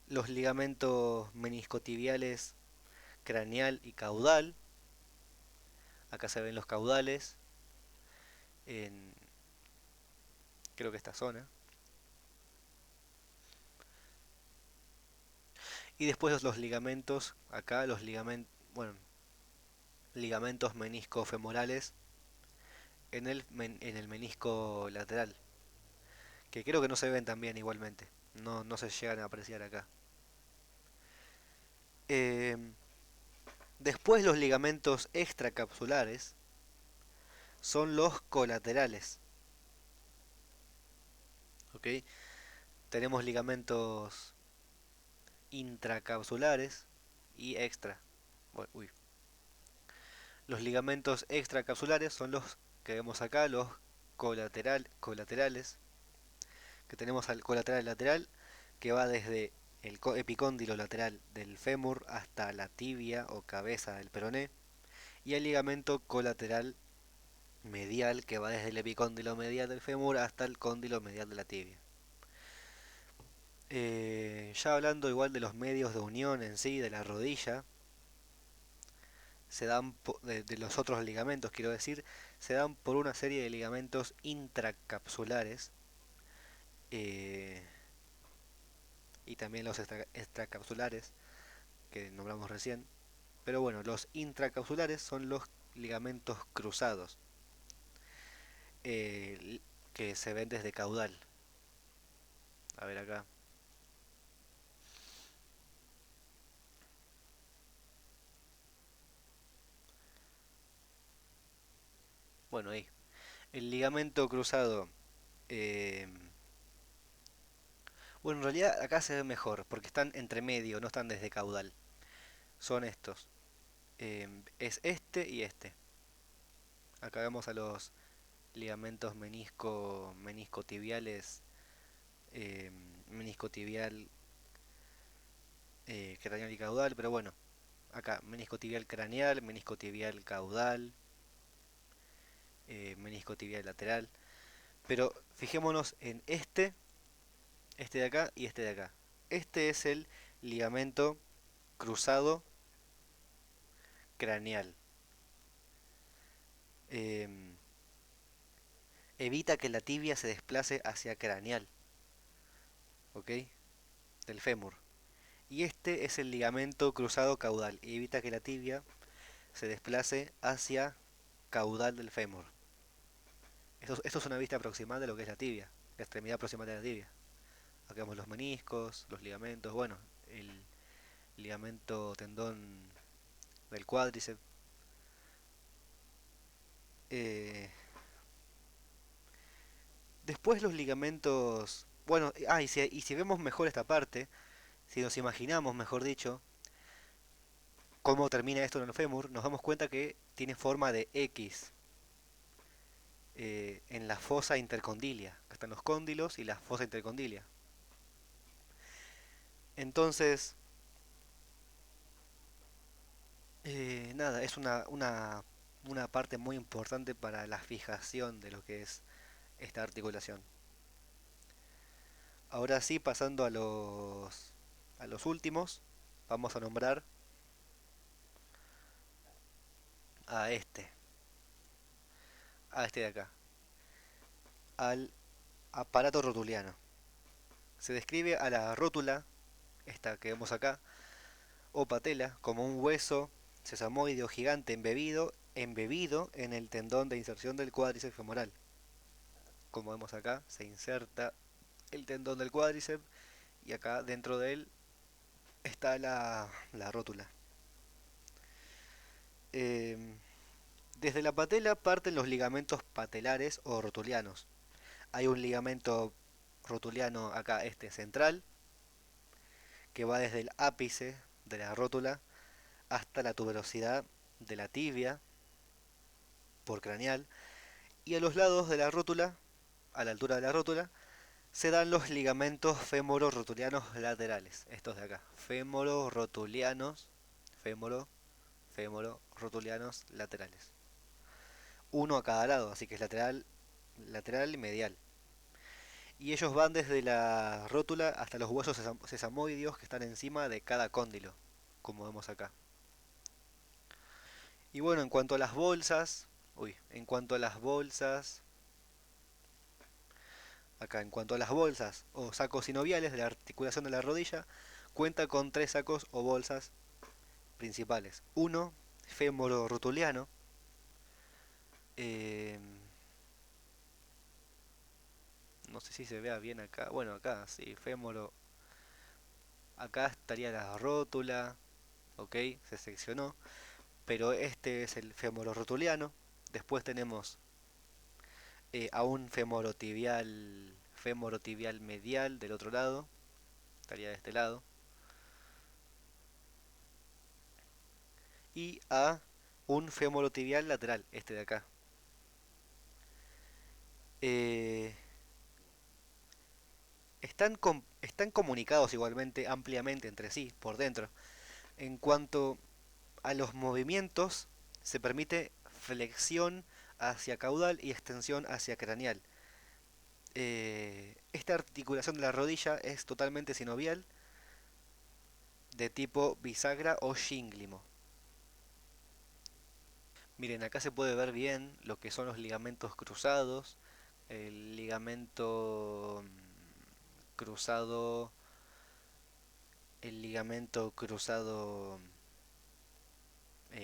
los ligamentos meniscotibiales craneal y caudal. Acá se ven los caudales. En, creo que esta zona. Y después los ligamentos. Acá los ligamentos. Bueno, ligamentos meniscofemorales en el menisco lateral. Que creo que no se ven tan bien igualmente. No se llegan a apreciar acá. Eh, Después los ligamentos extracapsulares son los colaterales. ¿Ok? Tenemos ligamentos intracapsulares y extra. Uy. Los ligamentos extracapsulares son los que vemos acá, los colaterales, que tenemos al colateral lateral, que va desde el epicóndilo lateral del fémur hasta la tibia o cabeza del peroné, y el ligamento colateral medial, que va desde el epicóndilo medial del fémur hasta el cóndilo medial de la tibia. Ya hablando igual de los medios de unión en sí, de la rodilla, se dan de los otros ligamentos, quiero decir, se dan por una serie de ligamentos intracapsulares eh, y también los extracapsulares que nombramos recién. Pero bueno, los intracapsulares son los ligamentos cruzados que se ven desde caudal. A ver acá. Bueno, ahí. El ligamento cruzado. eh, bueno, en realidad acá se ve mejor porque están entre medio, no están desde caudal. Son estos. Es este y este. Acá vemos a los ligamentos meniscotibiales, eh, meniscotibial craneal y caudal, pero bueno, acá meniscotibial craneal, meniscotibial caudal, meniscotibial lateral. Pero fijémonos en este este de acá y este de acá. Este es el ligamento cruzado craneal. Em, Evita que la tibia se desplace hacia craneal, ¿ok? Del fémur. Y este es el ligamento cruzado caudal. Y evita que la tibia se desplace hacia caudal del fémur. Esto es una vista aproximada de lo que es la tibia, la extremidad proximal de la tibia. Acá vemos los meniscos, los ligamentos, bueno, el ligamento tendón del cuádriceps. Eh, Después los ligamentos, bueno, y si vemos mejor esta parte, si nos imaginamos, mejor dicho, cómo termina esto en el fémur, nos damos cuenta que tiene forma de X en la fosa intercondilia. Acá están los cóndilos y la fosa intercondilia. Entonces, nada, es una parte muy importante para la fijación de lo que es esta articulación. Ahora sí, pasando a los últimos, vamos a nombrar a este de acá, al aparato rotuliano. Se describe a la rótula, esta que vemos acá, o patela, como un hueso sesamoide o gigante embebido en el tendón de inserción del cuádriceps femoral. Como vemos acá, se inserta el tendón del cuádriceps y acá dentro de él está la rótula. Eh, Desde la patela parten los ligamentos patelares o rotulianos. Hay un ligamento rotuliano acá, este central, que va desde el ápice de la rótula hasta la tuberosidad de la tibia por craneal, y a los lados de la rótula, a la altura de la rótula, se dan los ligamentos femoro-rotulianos laterales, estos de acá, femoro-rotulianos, femoro, femoro-rotulianos laterales. Uno a cada lado, así que es lateral, lateral y medial. Y ellos van desde la rótula hasta los huesos sesamoideos que están encima de cada cóndilo, como vemos acá. Y bueno, en cuanto a las bolsas, acá en cuanto a las bolsas o sacos sinoviales de la articulación de la rodilla, cuenta con tres sacos o bolsas principales. Uno, fémoro-rotuliano, eh, no sé si se vea bien acá, bueno acá sí, fémoro, acá estaría la rótula, ok, se seccionó, pero este es el femoro-rotuliano. Después tenemos a un femorotibial medial del otro lado, estaría de este lado, y a un femorotibial lateral, este de acá. Eh, están comunicados igualmente ampliamente entre sí por dentro. En cuanto a los movimientos, se permite flexión hacia caudal y extensión hacia craneal. Esta articulación de la rodilla es totalmente sinovial, de tipo bisagra o shínglimo. Miren, acá se puede ver bien lo que son los ligamentos cruzados, el ligamento cruzado, el ligamento cruzado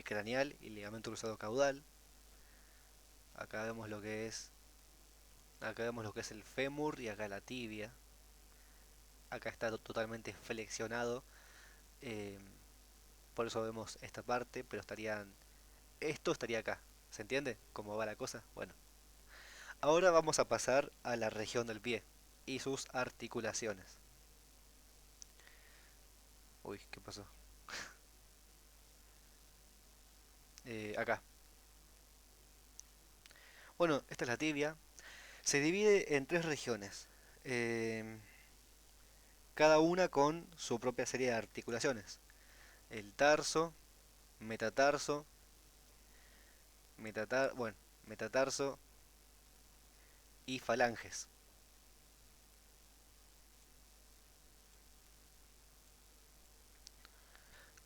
craneal y el ligamento cruzado caudal. Acá vemos lo que es, acá vemos lo que es el fémur y acá la tibia. Acá está totalmente flexionado, eh, por eso vemos esta parte, pero esto estaría acá. ¿Se entiende cómo va la cosa? Bueno, ahora vamos a pasar a la región del pie y sus articulaciones. Uy, ¿qué pasó? Acá. Bueno, esta es la tibia. Se divide en tres regiones, eh, cada una con su propia serie de articulaciones. El tarso, metatarso, bueno, metatarso y falanges.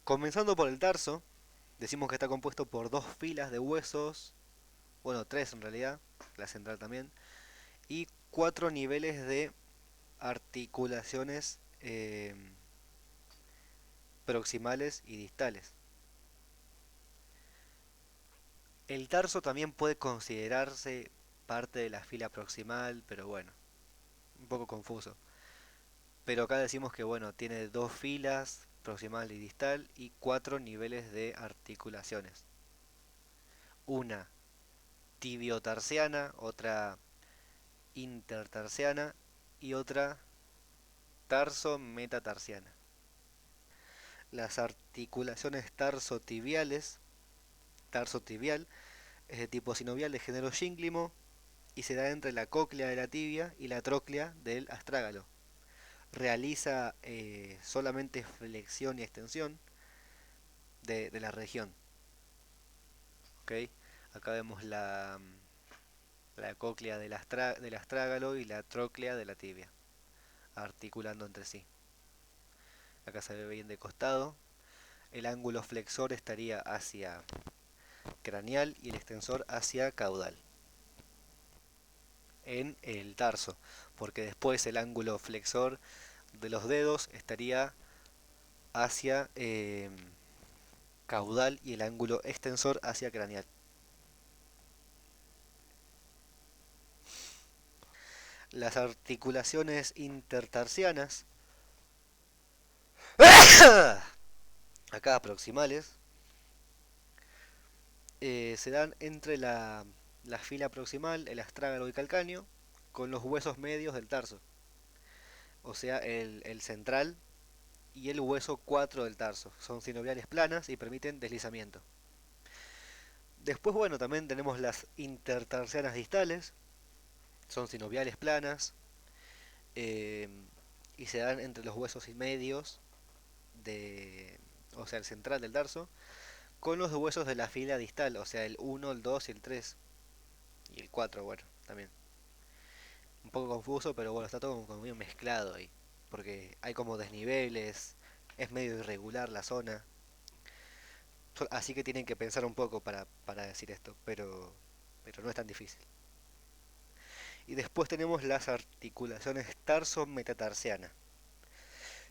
Comenzando por el tarso, decimos que está compuesto por dos filas de huesos, bueno, tres en realidad, la central también, y cuatro niveles de articulaciones proximales y distales. El tarso también puede considerarse parte de la fila proximal, pero bueno, un poco confuso. Pero acá decimos que bueno, tiene dos filas, proximal y distal, y cuatro niveles de articulaciones. Una tibiotarsiana, otra intertarsiana y otra tarso-metatarsiana. Las articulaciones tarso-tibial es de tipo sinovial de género yínglimo y se da entre la cóclea de la tibia y la tróclea del astrágalo. Realiza solamente flexión y extensión de la región. ¿Okay? Acá vemos la cóclea del astrágalo y la tróclea de la tibia, articulando entre sí. Acá se ve bien de costado. El ángulo flexor estaría hacia craneal y el extensor hacia caudal en el tarso, porque después el ángulo flexor de los dedos estaría hacia caudal y el ángulo extensor hacia craneal. Las articulaciones intertarsianas, acá proximales, se dan entre la fila proximal, el astrágalo y calcáneo, con los huesos medios del tarso, o sea, el central y el hueso 4 del tarso. Son sinoviales planas y permiten deslizamiento. Después, bueno, también tenemos las intertarsianas distales, son sinoviales planas eh, y se dan entre los huesos y medios de, o sea, el central del tarso, con los huesos de la fila distal, o sea, el 1, el 2 y el 3 y el 4, bueno, también. Un poco confuso, pero bueno, está todo como bien mezclado ahí, porque hay como desniveles, es medio irregular la zona, así que tienen que pensar un poco para decir esto, pero no es tan difícil. Y después tenemos las articulaciones tarso-metatarsiana.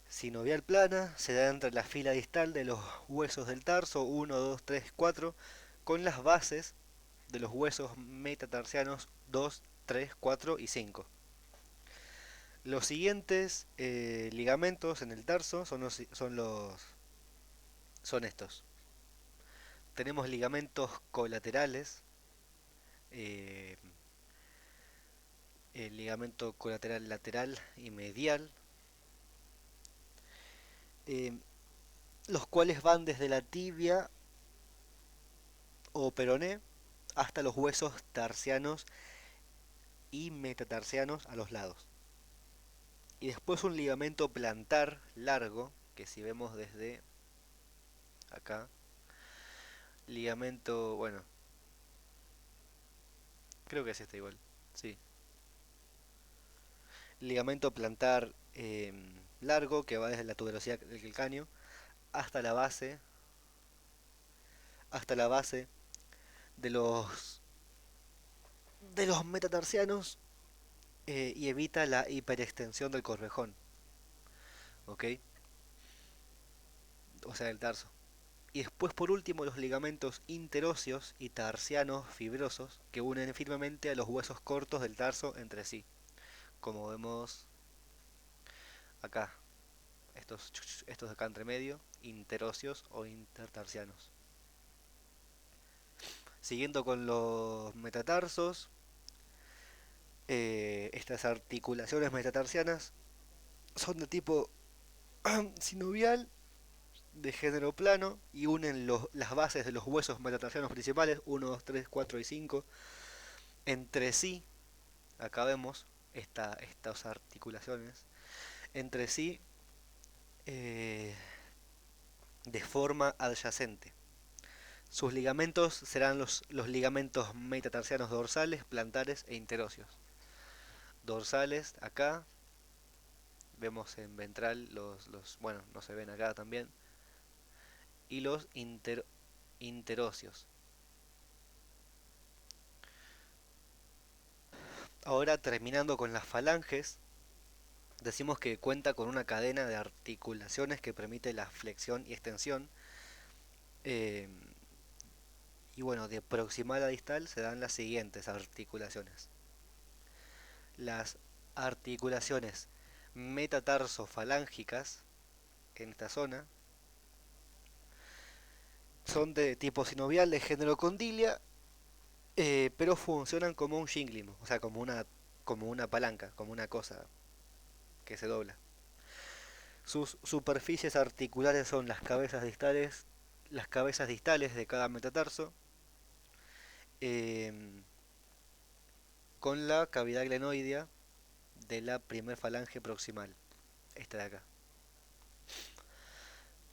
Sinovial plana, se da entre la fila distal de los huesos del tarso 1, 2, 3, 4, con las bases de los huesos metatarsianos 2, 3, 4 y 5. Los siguientes ligamentos en el tarso son estos. Tenemos ligamentos colaterales, eh, el ligamento colateral lateral y medial, eh, los cuales van desde la tibia o peroné hasta los huesos tarsianos y metatarsianos a los lados. Y después un ligamento plantar largo, que si vemos desde acá, ligamento, bueno, creo que es este igual, sí. Ligamento plantar largo que va desde la tuberosidad del calcáneo hasta la base, hasta la base de los metatarsianos y evita la hiperextensión del corvejón, ¿ok? O sea, del tarso. Y después por último los ligamentos interóseos y tarsianos fibrosos que unen firmemente a los huesos cortos del tarso entre sí, como vemos acá, estos de acá entre medio, interóseos o intertarsianos. Siguiendo con los metatarsos, estas articulaciones metatarsianas son de tipo sinovial, de género plano, y unen las bases de los huesos metatarsianos principales, 1, 2, 3, 4 y 5, entre sí. Acá vemos estas articulaciones entre sí eh, de forma adyacente. Sus ligamentos serán los ligamentos metatarsianos dorsales, plantares e interóseos. Dorsales acá, vemos en ventral bueno, no se ven acá también. y los interóseos. Ahora terminando con las falanges, decimos que cuenta con una cadena de articulaciones que permite la flexión y extensión. eh, y bueno, de proximal a distal se dan las siguientes articulaciones. Las articulaciones metatarsofalancicas en esta zona son de tipo sinovial de género condilia, pero funcionan como un shinglim, o sea, como una palanca, como una cosa que se dobla. Sus superficies articulares son las cabezas distales de cada metatarso, eh, con la cavidad glenoidea de la primer falange proximal, esta de acá.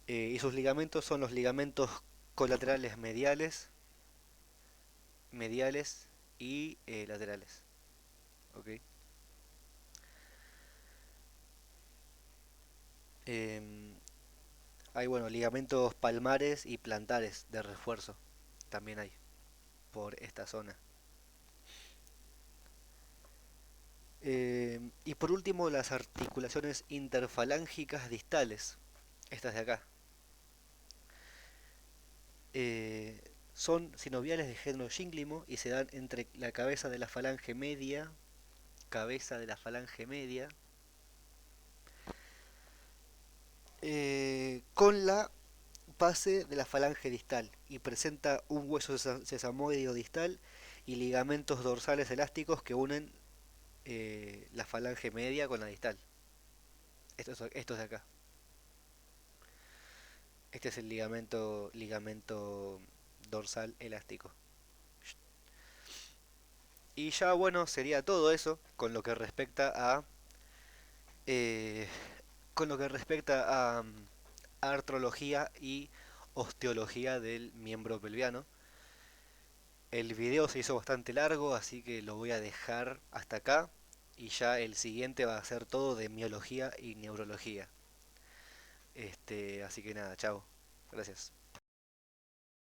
Y sus ligamentos son los ligamentos colaterales mediales y laterales. ¿Ok? Em, Hay, bueno, ligamentos palmares y plantares de refuerzo. También hay por esta zona. Y por último, las articulaciones interfalángicas distales. Estas de acá. Eh, Son sinoviales de género yínglimo y se dan entre la cabeza de la falange media, con la base de la falange distal y presenta un hueso sesamoideo distal y ligamentos dorsales elásticos que unen la falange media con la distal. Esto es de acá. Este es el ligamento dorsal elástico. Y ya bueno, sería todo eso eh, con lo que respecta a artrología y osteología del miembro pelviano. El video se hizo bastante largo, así que lo voy a dejar hasta acá. Y ya el siguiente va a ser todo de miología y neurología. Así que nada, chao. Gracias.